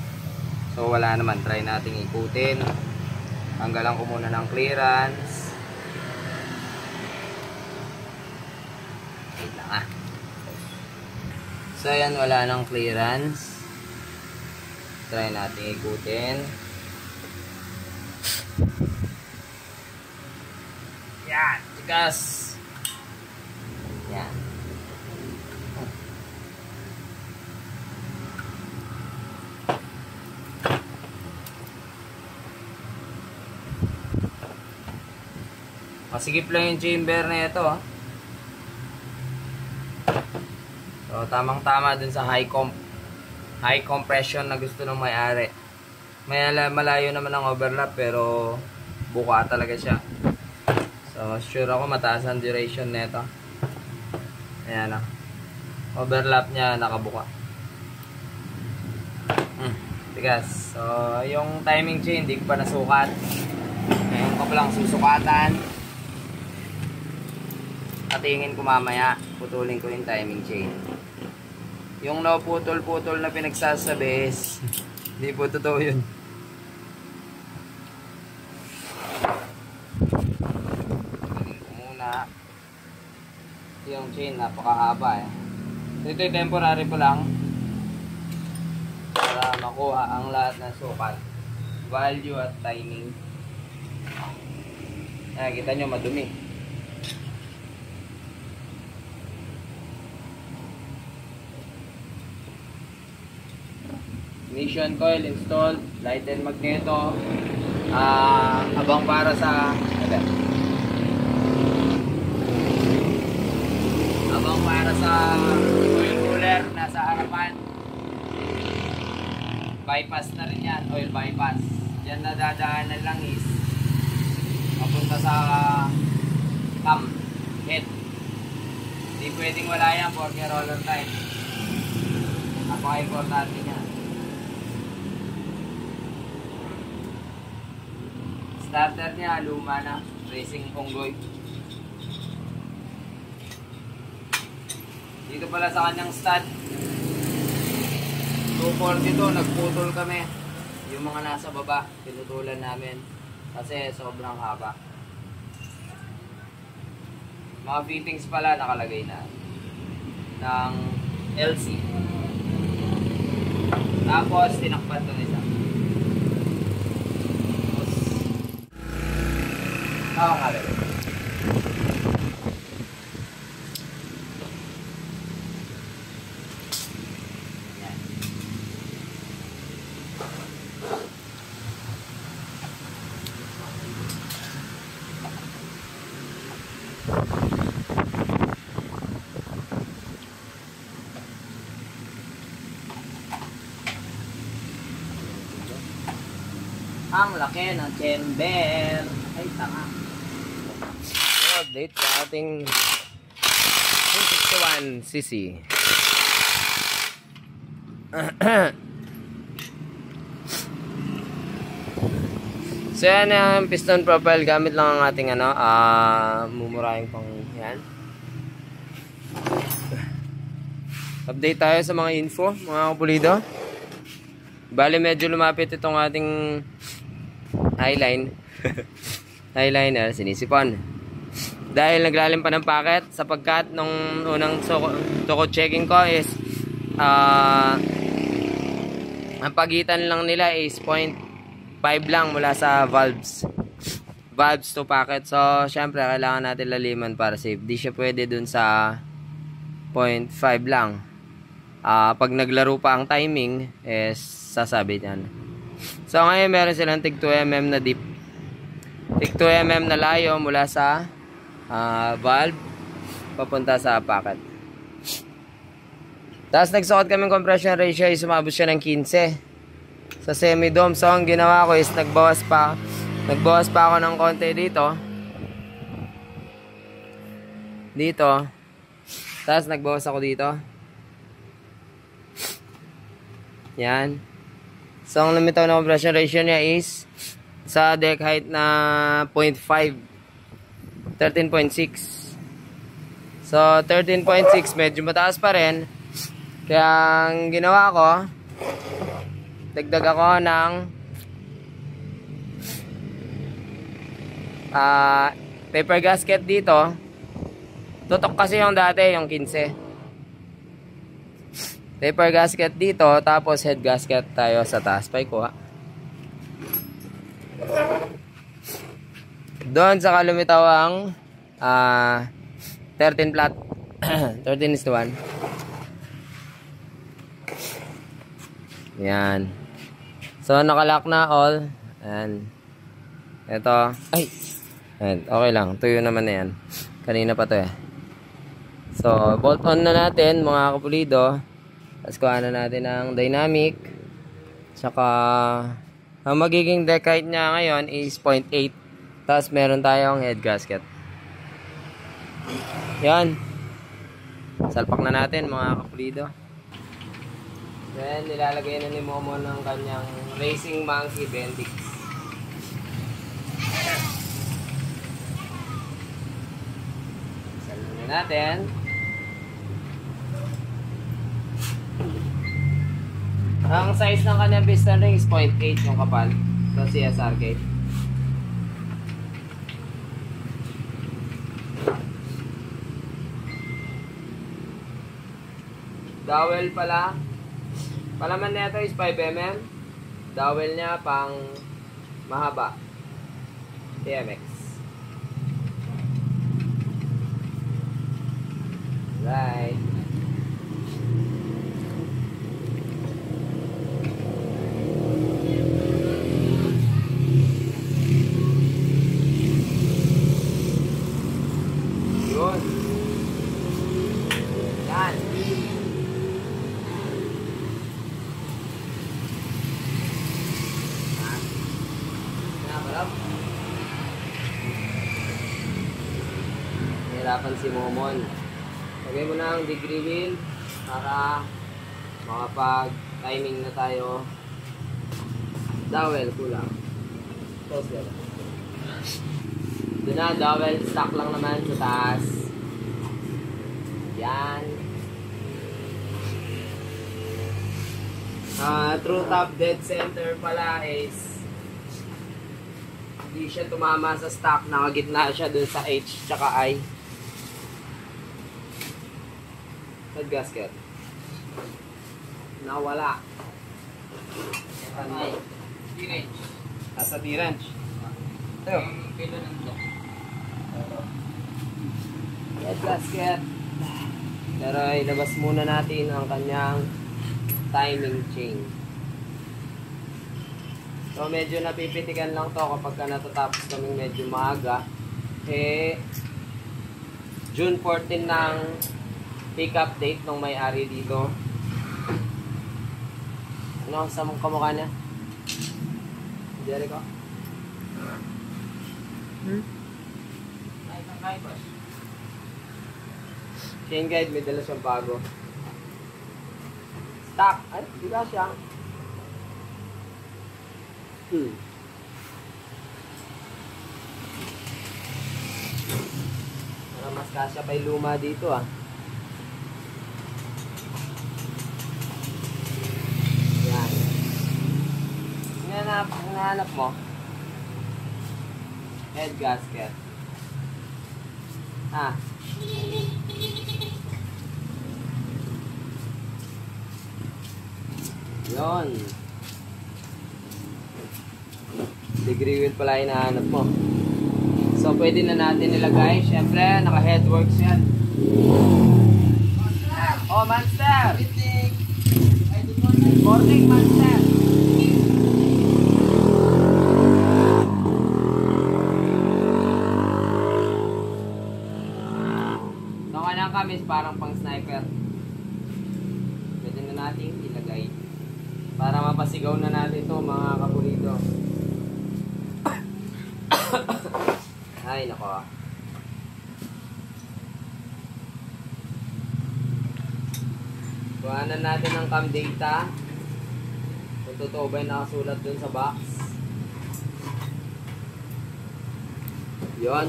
So wala naman. Try nating ikutin. Tanggalan ko muna ng clearance. Wait lang So yan, wala nang clearance. Try natin ikutin. Yan, tigas. Yan. Masigip lang yung chamber na ito. So tamang-tama dun sa high compression na gusto ng may-ari. Malayo naman ang overlap pero buka talaga siya. So sure ako mataas ang duration nito. Ayan overlap niya nakabuka. Tigas. So yung timing chain hindi ko pa nasukat. Ngayon ko pa lang susukatan. Patingin ko mamaya, putulin ko yung timing chain. Yung no putol-putol na pinagsasabi is hindi po totoo yun. Putulin ko muna. Yung chain napakahaba Ito yung temporary po lang para makuha ang lahat ng sukat, value at timing. Kita nyo madumi. Ignition coil installed, light and magneto, abang para sa oil cooler nasa harapan. Bypass na rin yan, oil bypass. Yan na dadaanan lang is papunta sa cam head. Hindi pwedeng wala yan porque roller type. Napaka-importante niya. Starter niya, luma na. Racing Onggoy. Dito pala sa kanyang stud. 242, nagputol kami. Yung mga nasa baba, pinutulan namin. Kasi sobrang haba. Mga fittings pala nakalagay na. Ng LC. Tapos, tinakpan to nila. Nga rin. Yan. Ang laki ng chamber. Ay, tanga. update sa ating 261cc. So yan ang piston profile, gamit lang ang ating mumurahing pang yan. Update tayo sa mga info, mga kapulido. Bali medyo lumapit itong ating highline. Highliner, sinisipon. Dahil naglalim pa ng packet, sapagkat nung unang tuko checking ko is ang pagitan lang nila is 0.5 lang mula sa valves to packet. So syempre kailangan natin laliman para safe. Di siya pwede dun sa 0.5 lang. Pag naglaro pa ang timing is sasabit yan. So ngayon meron silang tig 2mm na deep, tig 2mm na layo mula sa valve papunta sa packet. Tapos nagsukat kaming compression ratio, sumabot siya ng 15 sa semi-dome. So ang ginawa ko is nagbawas pa ako ng konti dito. Tapos nagbawas ako dito. Yan. So ang lumitaw na compression ratio niya is sa deck height na 0.5, 13.6. So 13.6 medyo mataas pa rin. Kaya ang ginawa ko, dagdag ako ng paper gasket dito. Tutok kasi yung dati, yung 15. Paper gasket dito, tapos head gasket tayo sa taas. Paikuha. Doon sa kalumitaw ang 13 flat. 13:1. Yan. So nakalock na all. And ito. Ay. And okay lang. Tuyo naman na yan. Kanina pa to eh. So bolt on na natin mga kapulido. Tapos kuha na natin ang dynamic. Tsaka ang magiging deck height niya ngayon is 0.8. Tapos meron tayong head gasket. Yan. Salpak na natin mga kapulido. Then nilalagay na ni Momo ng kanyang Racing Monkey Bendix. Salpak na natin. Ang size ng kanyang piston ring is 0.8 yung kapal. So CSRK. Dowel pala. Palaman nito is 5mm. Dowel niya pang mahaba. TMX. Right. Yun. Yan. Hirapan si Momon. Lagay mo na ang degree wheel para makapag-timing na tayo. Dowel, kulang. Close yan. Doon na, dowel. Stock lang naman sa taas. Yan. True top dead center pala is hindi siya tumama sa stock. Nakagitna siya dun sa H tsaka I. Head gasket. Nawala. D-wrench. Nasa D-wrench. Ito. Head gasket. Pero ilabas muna natin ang kanyang timing chain. So medyo napipitikan lang to kapag natatapos kaming medyo maaga. June 14 ng pick-up date ng may-ari dito. Ano sa mong kamukha niya? Jericho? Chain guide, may dala siyang bago. Stock. Ay, di ba siya? Para mas kasya pa yung luma dito ah. Yan. Hinahanap mo? Head gasket. Ah. Yun. Degree wheel pala hinahanap mo. So, pwede na natin nilagay. Siyempre, naka-headworks yan. Oh, Monster! Good morning, Monster! So, kanyang kamis parang pang sniper. Pwede na natin ilagay. Para mapasigaw na natin ito, mga kapulito. Ay, nako. Kuhanan natin ang cam data. Kung totoo ba yung nakasulat dun sa box. Yun.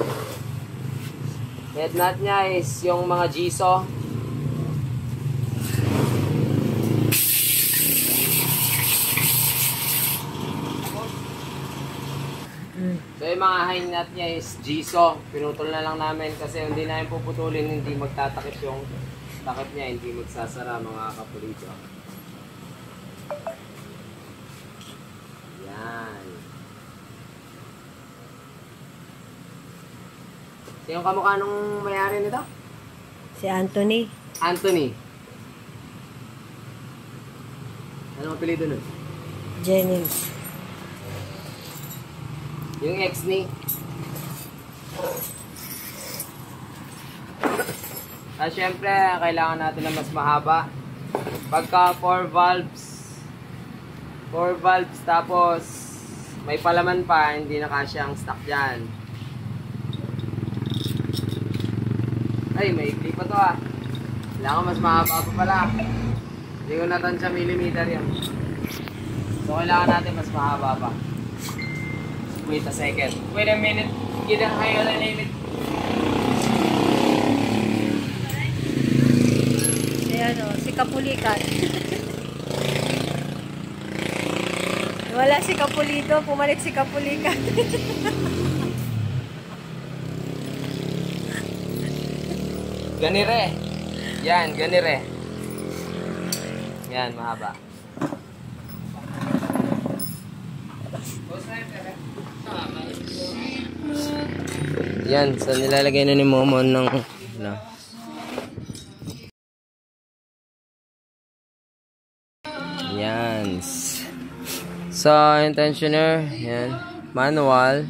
Head nut niya is yung mga jiso. So yung mga high nut niya is jiso. Pinutol na lang namin kasi hindi namin puputulin, hindi magtatakip yung takip niya, hindi magsasara mga kapulito. Yan. Sino kamukha nung mayari nito? Si Anthony. Anthony. Anong apelido nun? Jennings. Yung ex ni. Syempre, kailangan natin na mas mahaba. Pagka 4 valves tapos may palaman pa, hindi na kasya ang stock dyan. Ay, may ikli pa to ah. Kailangan mas mahaba pa pala. Hindi ko natansya millimeter yan. So, kailangan natin mas mahaba pa. Wait a second. Wait a minute. Get a higher limit. Ayan o, si Kapulikan. Wala si Kapulito, pumalit si Kapulikan. Ganire. Yan, ganire. Yan, mahaba. Yan, so nilalagay na ni Momon ng ano. Yan. So, yung tensioner, yan, manual.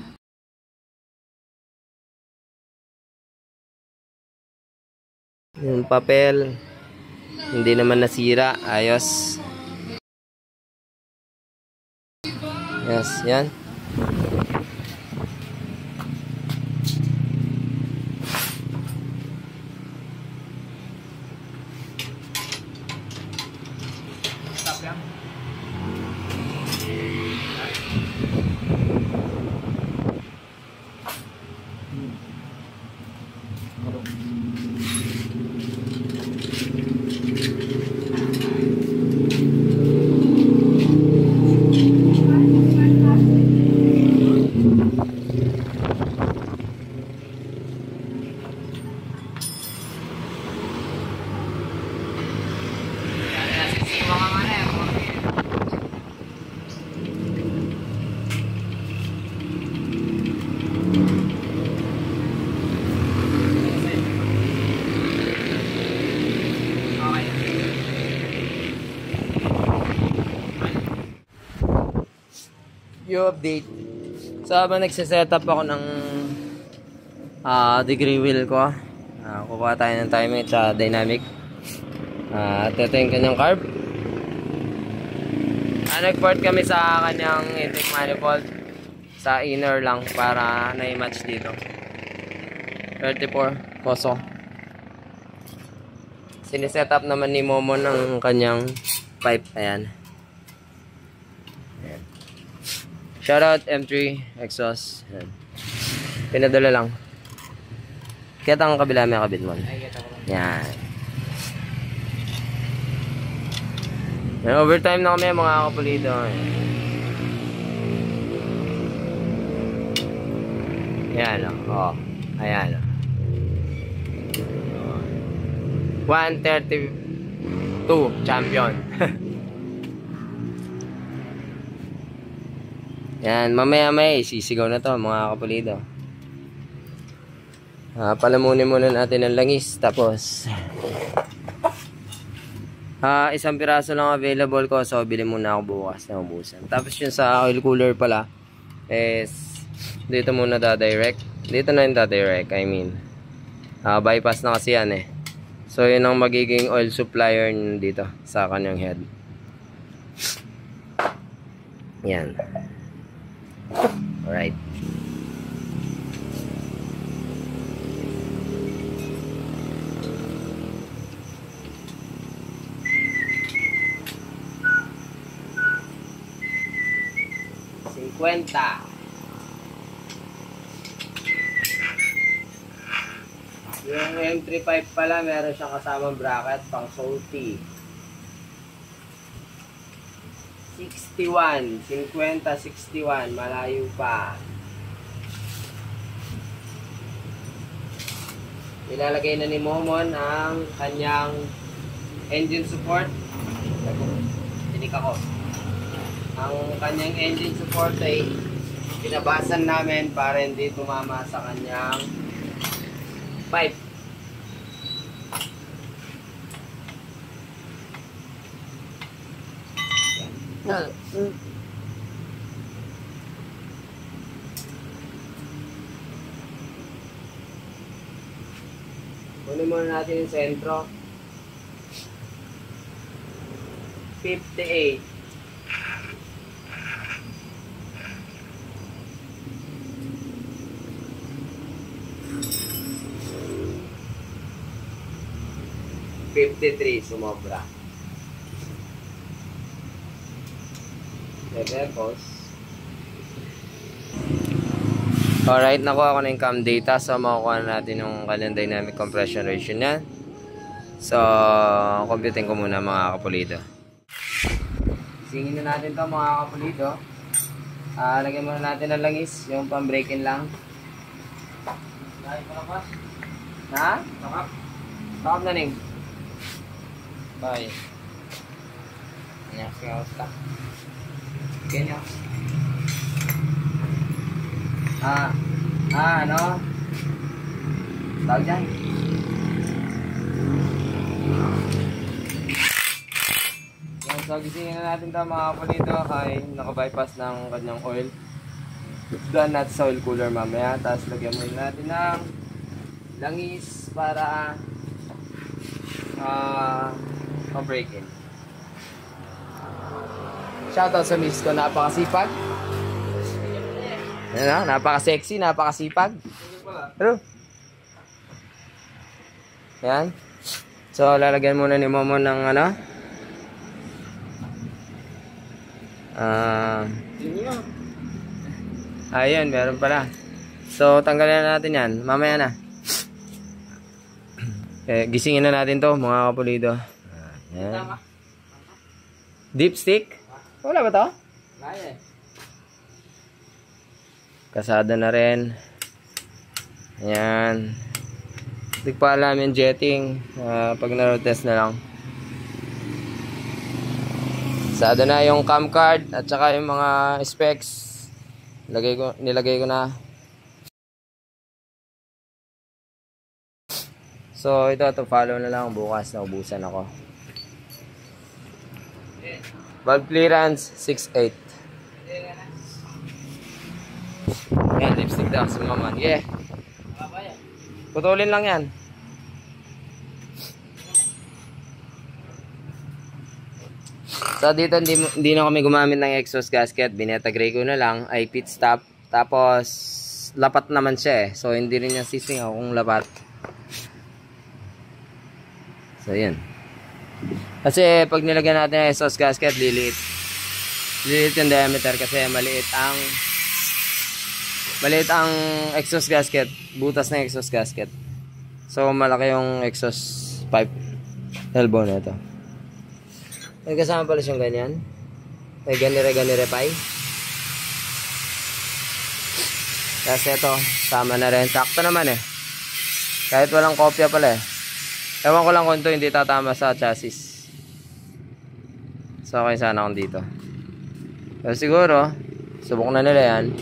Yung papel, hindi naman nasira, ayos. Yes, yan. Yung update. So habang nagsisetup ako ng degree wheel ko, kukuha tayo ng timing at dynamic. At ito yung kanyang carb. Nag-port kami sa kanyang intake manifold sa inner lang para na-match dito. 34 poso. Siniset up naman ni Momo ng kanyang pipe. Ayan. Shoutout M3 exhaust. Ayan. Pinadala lang. Kaya ang kabila may kabit mo. Yan. May overtime na kami mga kapulido. Ayan o. Oh. Ayan o. 132 champion. Yan. Mamaya may sisigaw na to mga kapulido. Palamunin muna natin ang langis. Tapos isang piraso lang available ko, so bili muna ako bukas na ubusan. Tapos yun sa oil cooler pala is dito muna dadirect. Dito na yung dadirect, I mean bypass na kasi yan eh. So yun ang magiging oil supplier dito sa kanyang head. Yan. Alright. Kwenta. Yung M35 pala meron siyang kasamang bracket pang salty. 61, 50, 61, malayo pa. Ilalagay na ni Momon ang kanyang engine support. Tinik ako. Ang kanyang engine support ay pinabasan namin para hindi tumama sa kanyang pipe. Kunin muna natin yung sentro. 58. Sumobra. Tapos alright, nakuha ko na yung cam data. So makukuha na natin yung kanyang dynamic compression ratio niya. So computing ko muna mga kapulido. Singin na natin to mga kapulido. Lagyan muna natin ng langis, yung pang break-in lang. Ha? Takap na ning. Bye. Ngawas ka. Ganyan. Ano? Tawag dyan. So gisingin na natin ito mga kapulido. Ay naka-bypass ng kanyang oil. Done natin sa oil cooler mamaya. Tapos lagyan muna natin ng langis para ma-break-in. Shoutout sa miss ko, napakasipag. Yan, napaka-sexy, napakasipag. Pero yan. So lalagyan muna ni Momo ng ano. Ayun, meron pala. So tanggalin na natin yan. Mamaya na. Gisingin na natin to mga kapulido. Ayan. Dipstick? Wala ba to? Kasada na rin. Ayan. Hindi pa alam yung jetting. Pag na-road test na lang. Kasada na yung cam card at saka yung mga specs. Nilagay ko na. So ito to follow na lang bukas na ubusan ako. Valve clearance 6.8. Yan, lipstick daw sa maman. Yeah. Putulin lang yan. So dito hindi na kami gumamit ng exhaust gasket. Binetagray ko na lang ay pit stop. Tapos lapat naman siya eh. So hindi rin niya sisingaw kung lapat. So yan. Kasi pag nilagyan natin ng exhaust gasket, liliit. Liliit yung diameter kasi maliit ang exhaust gasket. Butas ng exhaust gasket. So malaki yung exhaust pipe elbow na ito. May kasama pala siyang ganyan. May ganire pie. Kasi ito, sama na rin. Sakto naman eh. Kahit walang kopya pala eh. Ewan ko lang kung ito hindi tatama sa chassis. So okay sana kung dito. Pero siguro, subok na nila yan.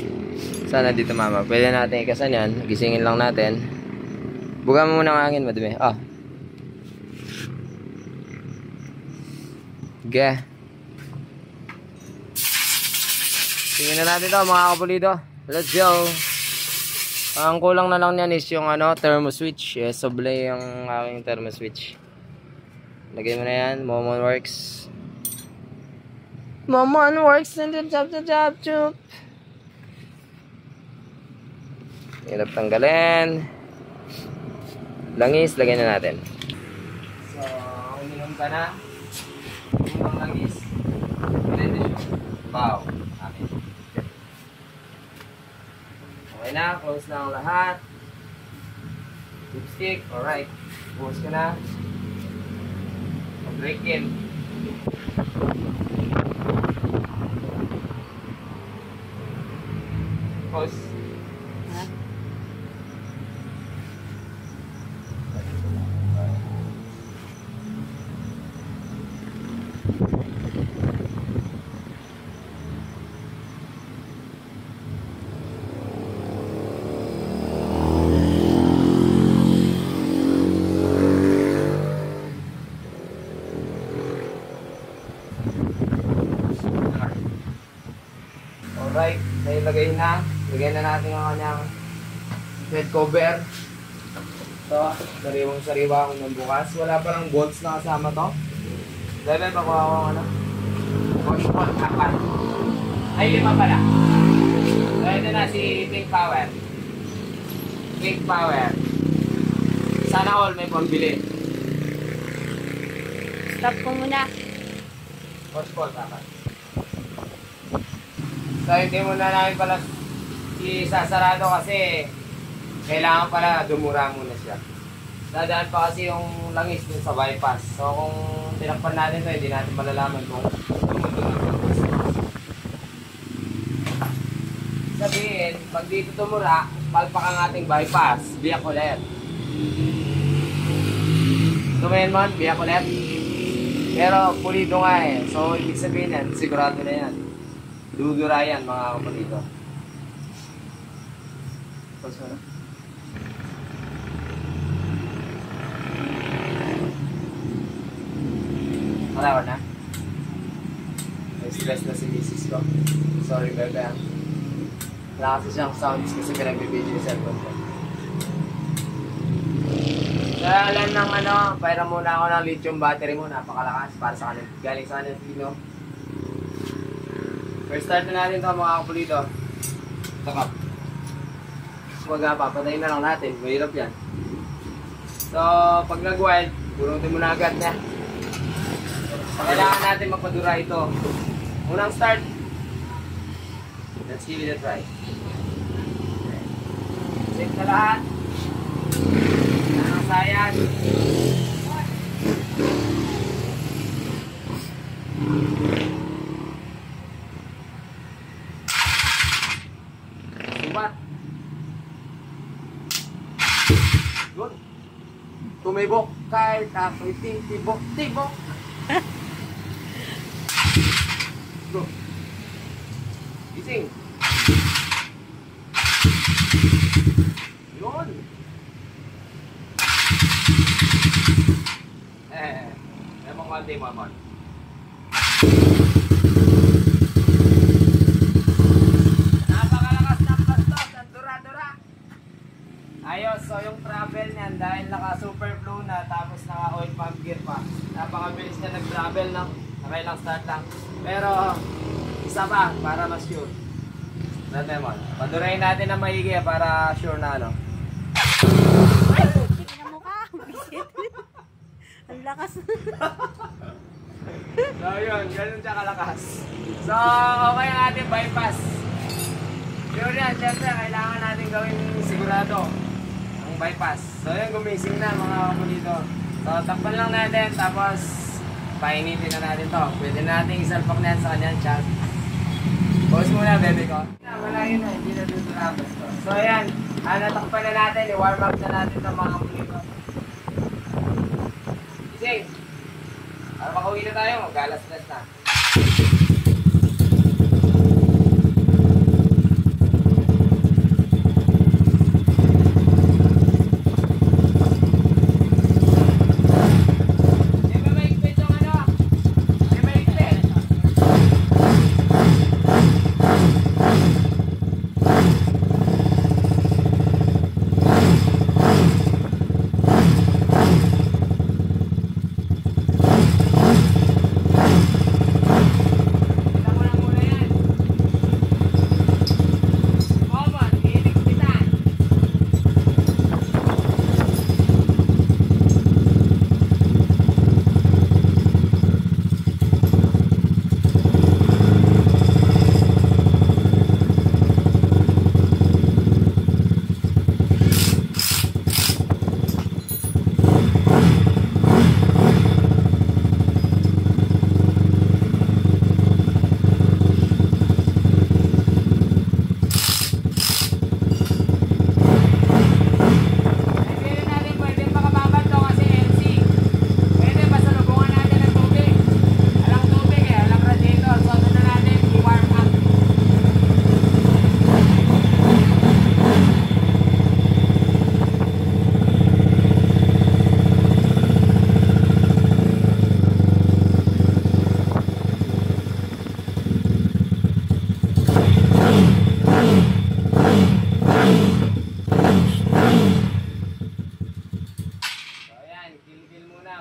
Sana dito mama. Pwede natin ikasan yan. Gisingin lang natin. Buga mo muna ng hangin, madumi. Ah. Okay. Tingnan na natin ito mga kapulido. Let's go. Ang kulang na lang niyan is yung thermo switch. Yes, soble yung aking thermo switch. Lagay mo na yan. Momon works. Momon works. Chop. Hirap tanggalin. Langis, lagay na natin. So, uminom ka na. Unang langis. Wow. Amin. Okay na, close na ang lahat. Lipstick, alright. Close ka na. Mag-break in. Close. Ha? Alright, nailagay na. Lagay na natin ang kanyang head cover. Ito, sariwang-sariwa akong ng bukas. Wala pa lang bolts na kasama to. Dahil pakuha ko Boschbot 4. Ay, 5 pala. So, ito na si Pink Power. Pink Power. Sana all may pambili. Stop ko muna. Boschbot 4. So hindi muna namin pala isasarado kasi kailangan pala dumura muna siya. Dadaan pa kasi yung langis dun sa bypass. So kung tinakpan natin to, hindi natin malalaman kung dumudunod. Sabihin, pag dito tumura, palpak ang ating bypass, biyak ulit. Tumayin mo, biyak ulit. Pero pulido nga eh. So ibig sabihin yan, sigurado na yan. Dudura yan mga kapatid. Pulso na. Malawar na? May stress na si misis ko. Sorry bebe. Wala kasi siyang sounds kasi pinagbibidyo yung cellphone ko. Kaya ng pairam muna ako ng lithium battery mo. Napakalakas para sa kanil. Galing sa kanil Pino. First start na natin ito mga kapulito. Takap. Papatayin na lang natin. Mahirap yan. So, pag nag-wild, bunutin mo na agad na. Kailangan natin magpadura ito. Unang start. Let's give it a try. Check na lahat. Ang sayan. Subat. Good. Tumibok kahit ako'y tibok. Go. Gising. Yun. Memang konti mo, Amon. Napakalakas ng bastos at dura-dura. Ayos, so yung travel niyan dahil naka-super flow na tapos naka-oil pump gear pa. Napakabilis niya nag-travel lang. Nakailang start lang. Pero isa pa para mas sure. Lemon. Padurayin natin na maigi para sure na ano. Tingnan mo ka. Ang lakas. So yun, ganun siya kalakas. So, okay ang ating bypass. Sure yan, syempre, kailangan natin gawin sigurado ang bypass. So yun, gumising na mga kapulito. So, takpan lang natin, tapos painitin na natin to. Pwede natin isalpak na yan sa kanyang chat. Pause muna, bebe ko. Wala yun na, hindi na dito labas to. So ayan, natakpan na natin, i-warm up na natin ito mga kapulito. Gising! Para makauwi na tayo, mag-alas-las na.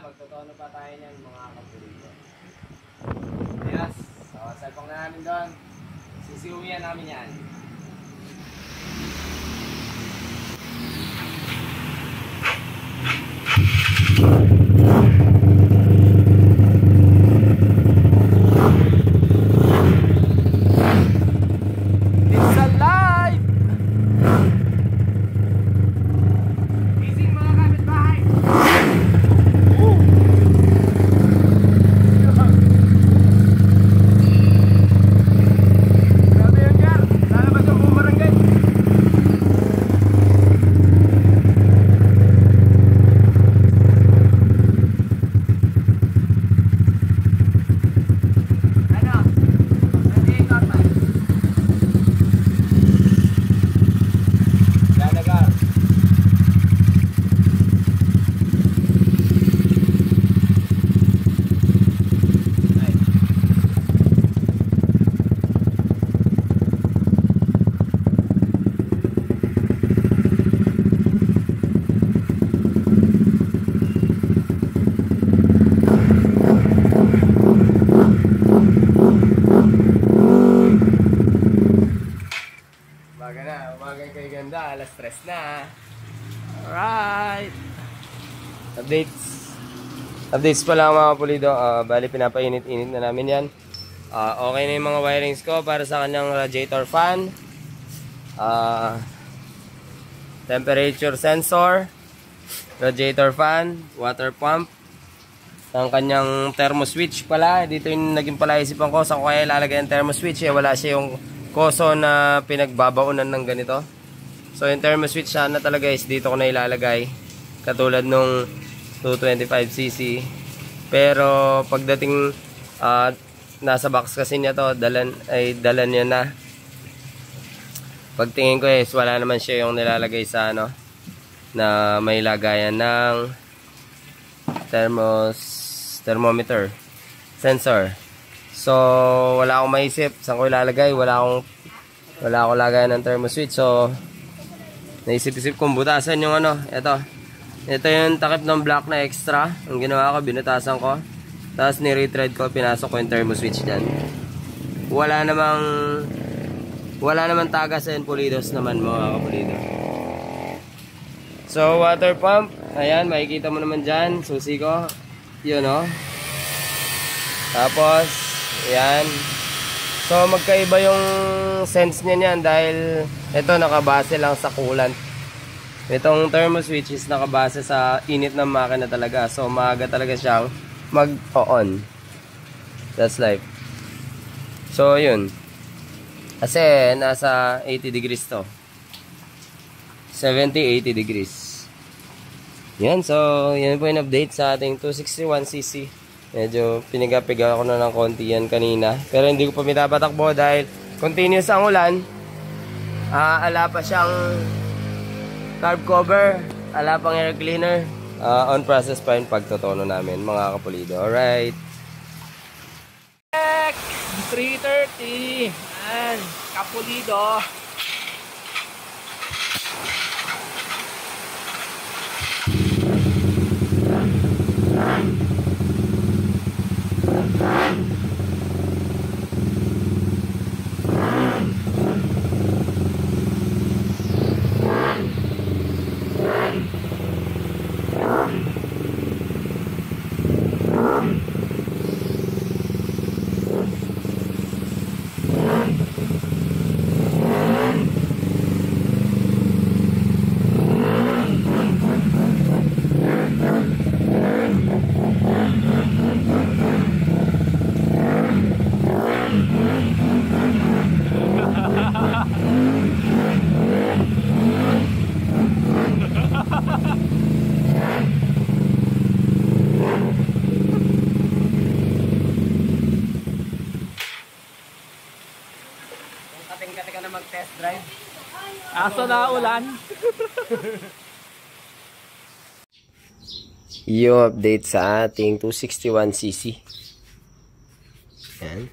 Magtotono pa tayo niyan mga kapulito. Yes. So, salpang na namin doon. Sisiuwian namin yan. It's alive! Gising mga kapitbahay! Alas 3 na. Alright. Updates pa lang mga pulido. Bali pinapainit-init na namin yan. Okay na yung mga wirings ko para sa kanyang radiator fan. Temperature sensor. Radiator fan. Water pump. Ang kanyang thermo switch pala. Dito yung naging palaisipan ko. Saan ko kaya ilalagay ang thermo switch? Wala siya yung koso na pinagbabaunan ng ganito. So yung thermo switch sana talaga is dito ko na ilalagay. Katulad nung 225cc. Pero pagdating nasa box kasi niya to, dalan niya na. Pagtingin ko is wala naman siya yung nilalagay sa ano na may lagayan ng thermometer sensor. So wala akong maisip saan ko ilalagay. Wala akong lagayan ng thermo switch. So naisip-isip kong butasan yung ano, ito yung takip ng black na extra. Ang ginawa ko, binutasan ko. Tapos ni-retread ko, pinasok ko yung thermo switch dyan. Wala namang Wala naman tagas and pulidos naman mga kapulido. So water pump, ayan, makikita mo naman dyan, susi ko, yun o. Tapos, ayan. So magkaiba yung sense niya niyan dahil ito nakabase lang sa coolant. Itong thermo switch is nakabase sa init ng makina talaga. So maaga talaga siyang mag-on. That's life. So yun. Kasi nasa 80 degrees to. 70-80 degrees. Yan, so yan po yung update sa ating 261cc. Medyo pinigapiga ako na ng konti yan kanina. Pero hindi ko pa pinapatakbo dahil continuous ang ulan. Ala pa siyang carb cover. Ala pang air cleaner. On process pa yung pagtotono namin mga kapulido. Alright. 3:30. Yan, kapulido. Kating-kati ka na mag-test drive. Aso na ulan. Yung update sa ating 261cc. Yan.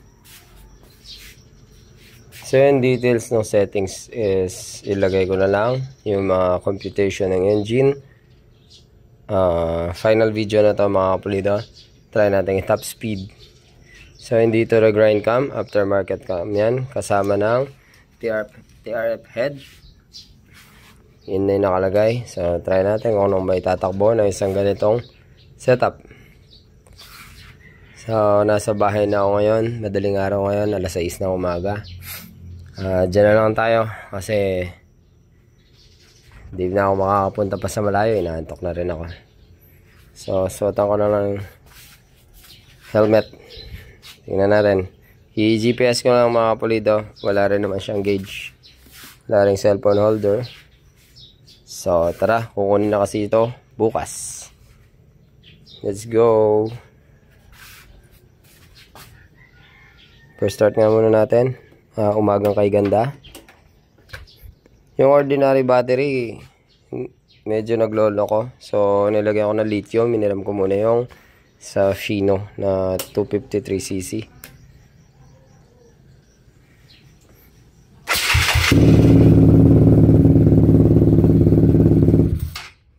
So yung details ng settings is ilagay ko na lang yung mga computation ng engine. Final video na to mga kapulido. Try natin i-top speed. So hindi ito grind cam, aftermarket cam yan. Kasama ng TRF head. Yun na yung nakalagay. So try natin kung anong may tatakbo na isang ganitong setup. So nasa bahay na ako ngayon. Madaling araw ngayon, alas 6 na umaga. Diyan na lang tayo kasi hindi na ako makakapunta pa sa malayo. Inaantok na rin ako. So suotan ko na lang helmet. Tingnan natin. I-GPS ko lang mga kapulido. Wala rin naman siyang gauge. Wala rin cellphone holder. So tara, kukunin na kasi ito bukas. Let's go. First start nga muna natin. Umagang kay ganda. Yung ordinary battery medyo naglolo ko. So nilagyan ko na lithium. Miniram ko muna yung sa Fino na 253cc.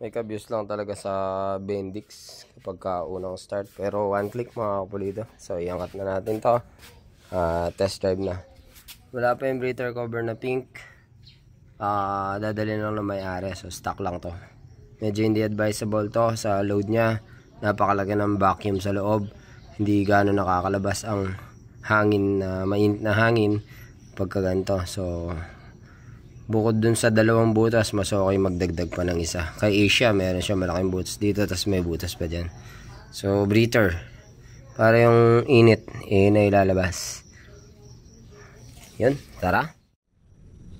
May kabuse lang talaga sa Bendix kapag unang start. Pero one click mga kapulido. So iangat na natin to. Test drive na. Wala pa yung breather cover na pink. Dadalhin lang na may-ari. So stock lang to. Medyo hindi advisable to sa load nya. Napakalaki ng vacuum sa loob. Hindi gano'n nakakalabas ang hangin na mainit na hangin pagka ganito. So bukod dun sa dalawang butas, mas okay magdagdag pa ng isa. Kay Asia meron siya malaking butas dito, tas may butas pa dyan. So breather para yung init na ilalabas. Yun, tara.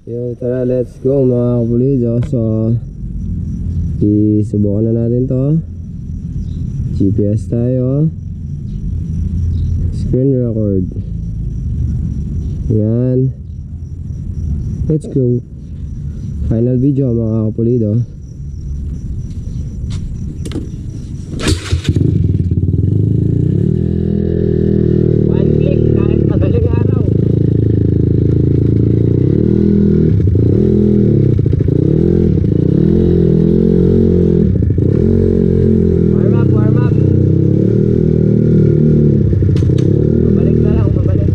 Yo, tara, let's go mga kapulido. So isubukan na natin to. GPS tayo. Screen record. Yan. Let's go. Final video mga kapulido. One click kahit madaling araw. Warm up. Pabalik na lang, pabalik.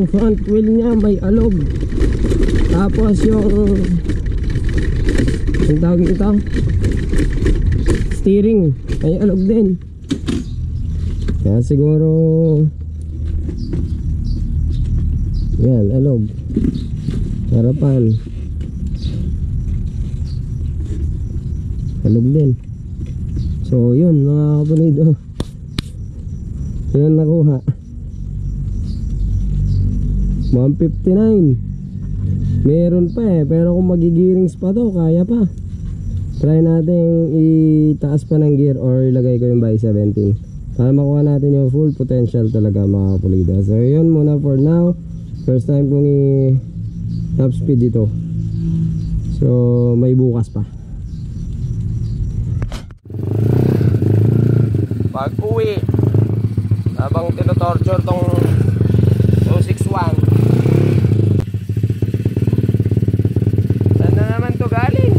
front wheel niya may alog. Tapos yung tawag nito, steering may alog din. Kaya siguro yan, alog. Harapan alog din. So yun mga kapulido, yun nakuha 159. Meron pa pero kung magigirings pa to kaya pa. Try natin itaas pa ng gear or ilagay ko yung by 17 para makuha natin yung full potential talaga mga kapulido. So yun muna for now. First time kong top speed dito. So may bukas pa. Pag uwi habang tinotorture tong 261, saan na naman to galing?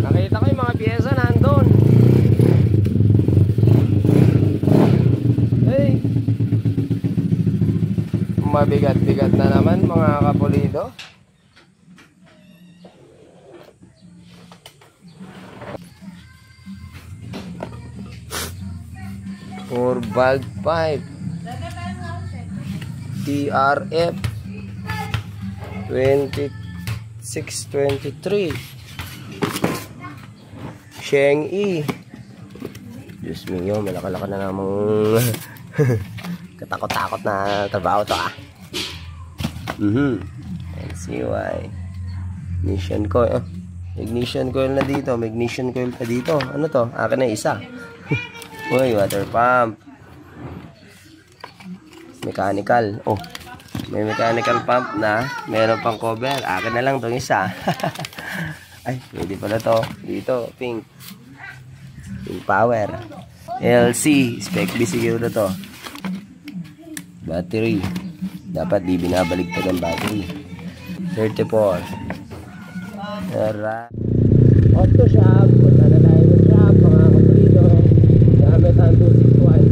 Nakita ko yung mga pyesa nandun. Hey, mabigat-bigat na naman mga kapulido. For valve pipe TRF 2623 Sheng E. Diyos mo yun, malaka-laka na namang katakot-takot na trabaho to NCY ignition coil. Ignition coil na dito, may ignition coil pa dito. Ano to? Akin na isa. Uy, water pump. Mechanical. Oh, may mechanical pump na meron pang cover. Akin na lang itong isa. Ay, pwede pala to. Dito, pink. Pink power. LC. Spec B siguro to. Battery. Dapat di binabaligtad ang battery. 34. Alright. Auto shop. Punta na tayo ng shop. Mga kapulido. Gamit ang 261.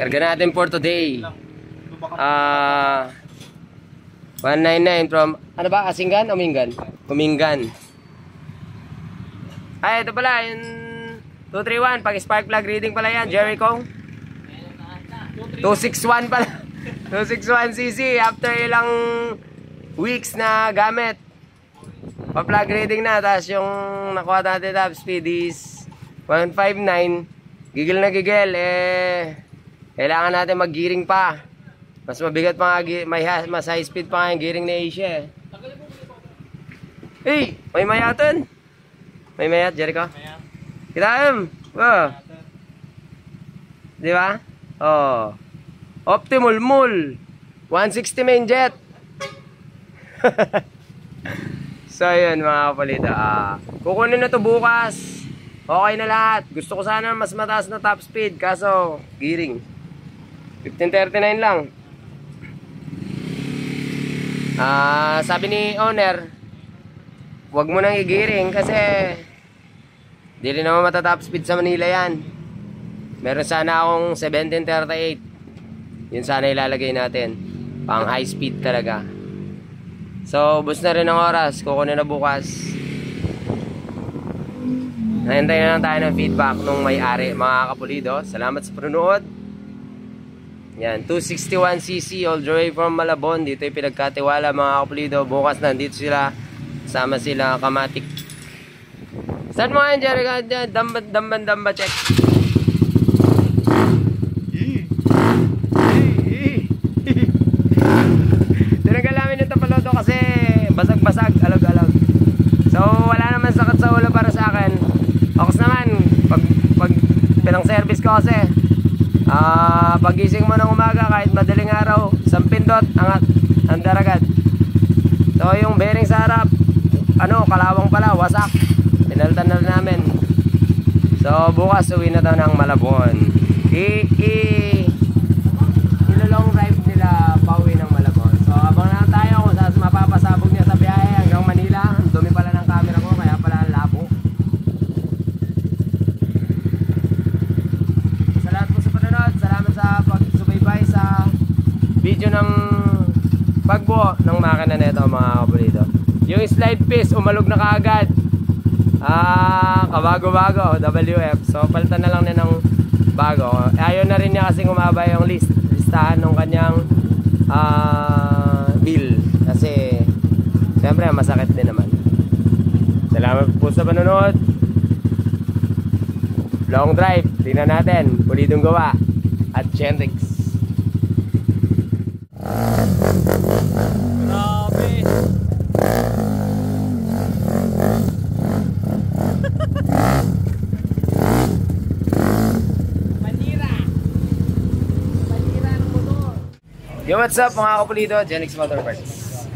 Karga natin for today. 199 from, ano ba? Asinggan o Mingan? Kumingan. Ay, ito pala, yung 231, pag spark plug reading pala yan, Jericho. 261 pala. 261cc after ilang weeks na gamit. Pa-plug reading na, tapos yung nakuha natin top speed is 159. Gigil na gigil, kailangan natin mag-gearing pa. Mas mabigat pa nga, mas high speed pa nga yung gearing ni Asia. Hey, may mayatan. May mayat, Jericho? Kita wow. Di ba? Oh. Optimal Mall. 160 main jet. So, yun mga kapalito. Kukunin na to bukas. Okay na lahat. Gusto ko sana mas mataas na top speed. Kaso, gearing. 1539 lang. Sabi ni owner, wag mo nang i-gearing kasi di rin naman matatop speed sa Manila yan. Meron sana akong 1738. Yun sana ilalagay natin. Pang high speed talaga. So, bus na rin ang oras. Kukunin na bukas. Nahintay na lang tayo ng feedback nung may-ari, mga kapulido. Salamat sa panonood. Yan, 261cc all the way from Malabon. Dito yung pinagkatiwala, mga kapulido. Bukas nandito sila. Sama sila Kamatik. Start mo ngayon, Jerry. Damba check. Tinanggal namin yung tapalodo kasi basag-basag, alag-alag. So, wala naman sakit sa ulo para sa akin. Oks naman, pag pinang-service ko kasi, pagising mo ng umaga, kahit madaling araw, isang pindot, angat, andar agad. So, yung bearing sa harap, kalawang pala, wasak. Pinalitan na namin. So, bukas uwi na daw ng Malabon. Ilolong drive nila pauwi ng Malabon. So, abang na tayo kung saan mapapasabog niya sa biyahe hanggang Manila. Ang dumi pala ng camera ko, kaya pala labo. Salamat po sa panonood. Salamat sa pagsubaybay sa video ng pagbuo ng makina nito, mga kapulido. Yung slide piece, umalog na kaagad. Kabago-bago, WF. So, palitan na lang na ng bago. Ayaw na rin niya kasing umaba yung listahan ng kanyang bill. Kasi, siyempre, masakit din naman. Salamat po sa panonood. Long drive. Tingnan natin. Pulidong gawa. At Genrix. Grabe. Yo, what's up mga kapulido? Genrix Motor Parts.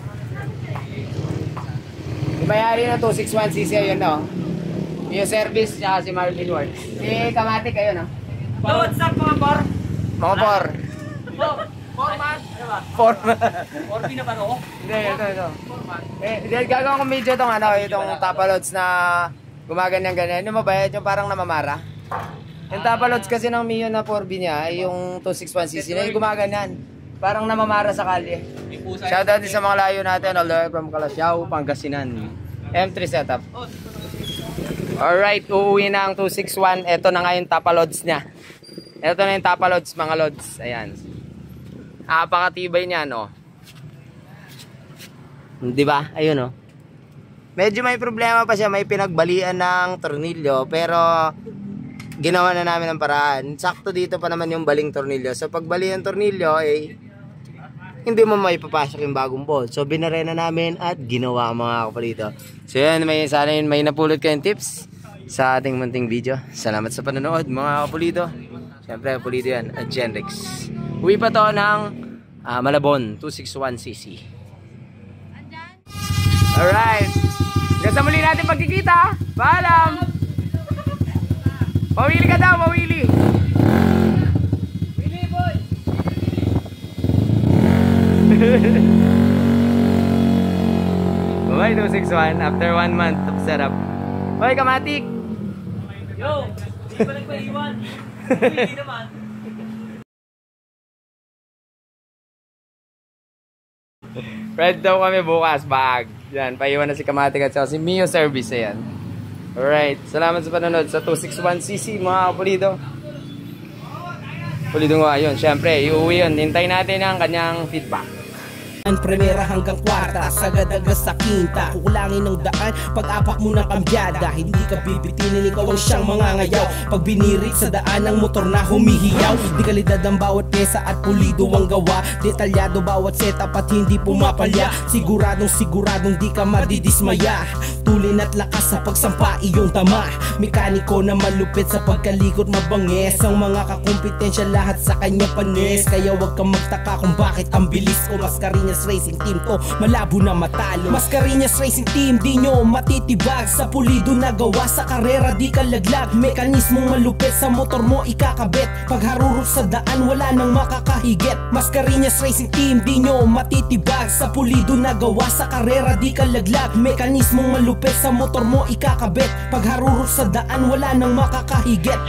Yung mayari na 261cc ayun na, yung service niya si Marvin Ward. Si Kamatik ayun, Yo, what's up mga par? Mga por. Forman? Ano ba? Forman. Orbi na ba no? Hindi, ito. Gagawin ko medyo itong tapaloads na gumaganyan-ganyan. Yung mabayad yung parang namamara. Yung tapaloads kasi ng Mio na 4B niya ay yung 261cc na yung gumaganyan. Parang namamara sa kalye. Shoutout din sa mga layo natin all the way from Calasiao, Pangasinan. M3 setup. Alright, uuwi na ang 261. Ito na nga yung tapaloads niya. Ito na yung tapaloads, mga loads. Ayan. Napakatibay niya, no? Diba? Ayun, no? Medyo may problema pa siya. May pinagbalian ng tornilyo. Pero ginawa na namin ang paraan. Sakto dito pa naman yung baling tornilyo. So pagbali ang tornilyo, hindi mo may papasok yung bagong bolt. So binare na namin at ginawa mga kapalito. So yan, sana yun may napulot kayong tips sa ating munting video. Salamat sa panonood mga kapalito. Siyempre kapalito yan at Genrix. Uwi pa to ng Malabon 261cc. Alright. Hanggang sa muli natin pagkikita. Paalam. Mawili ka daw, mawili. Wili boy. Bye 261 after 1 month of setup. Hoy Kamatik. Yo, hindi pa nagpaiwan. Hindi naman. Red daw kami bukas, bag. Yan, paiwan na si Kamatik at si Mio Service. Ayan. Alright, salamat sa panonood sa 261cc mga kapulido. Pulido nga yun, syempre, iuwi yun. Hintayin natin ang kanyang feedback. Primera hanggang kwarta, sagad-agad sa kinta. Kukulangin ng daan, pag-apak mo ng kambyada. Hindi ka bibitinin, ikaw ang siyang mangangayaw. Pag binirit sa daan, ang motor na humihiyaw. Di kalidad ang bawat pyesa at pulido ang gawa. Detalyado bawat setup at hindi pumapalya. Siguradong di ka madidismaya. Tulin at lakas sa pagsampa, iyong tama. Mekaniko na malupit sa pagkalikot, mabangis. Ang mga kakumpetensya lahat sa kanya panis. Kaya wag kang magtaka kung bakit ang bilis ko. Mascareñas Racing Team to, malabo na matalo. Mascareñas Racing Team, di nyo matitibag. Sa pulido na gawa, sa karera di ka laglag. Mekanismong malupit sa motor mo ikakabit. Pag harurot sa daan, wala nang makakahigit. Mascareñas Racing Team, di nyo matitibag. Sa pulido na gawa, sa karera di ka laglag. Mekanismong malupit sa motor mo ikakabit. Pag harurot sa daan, wala nang makakahigit.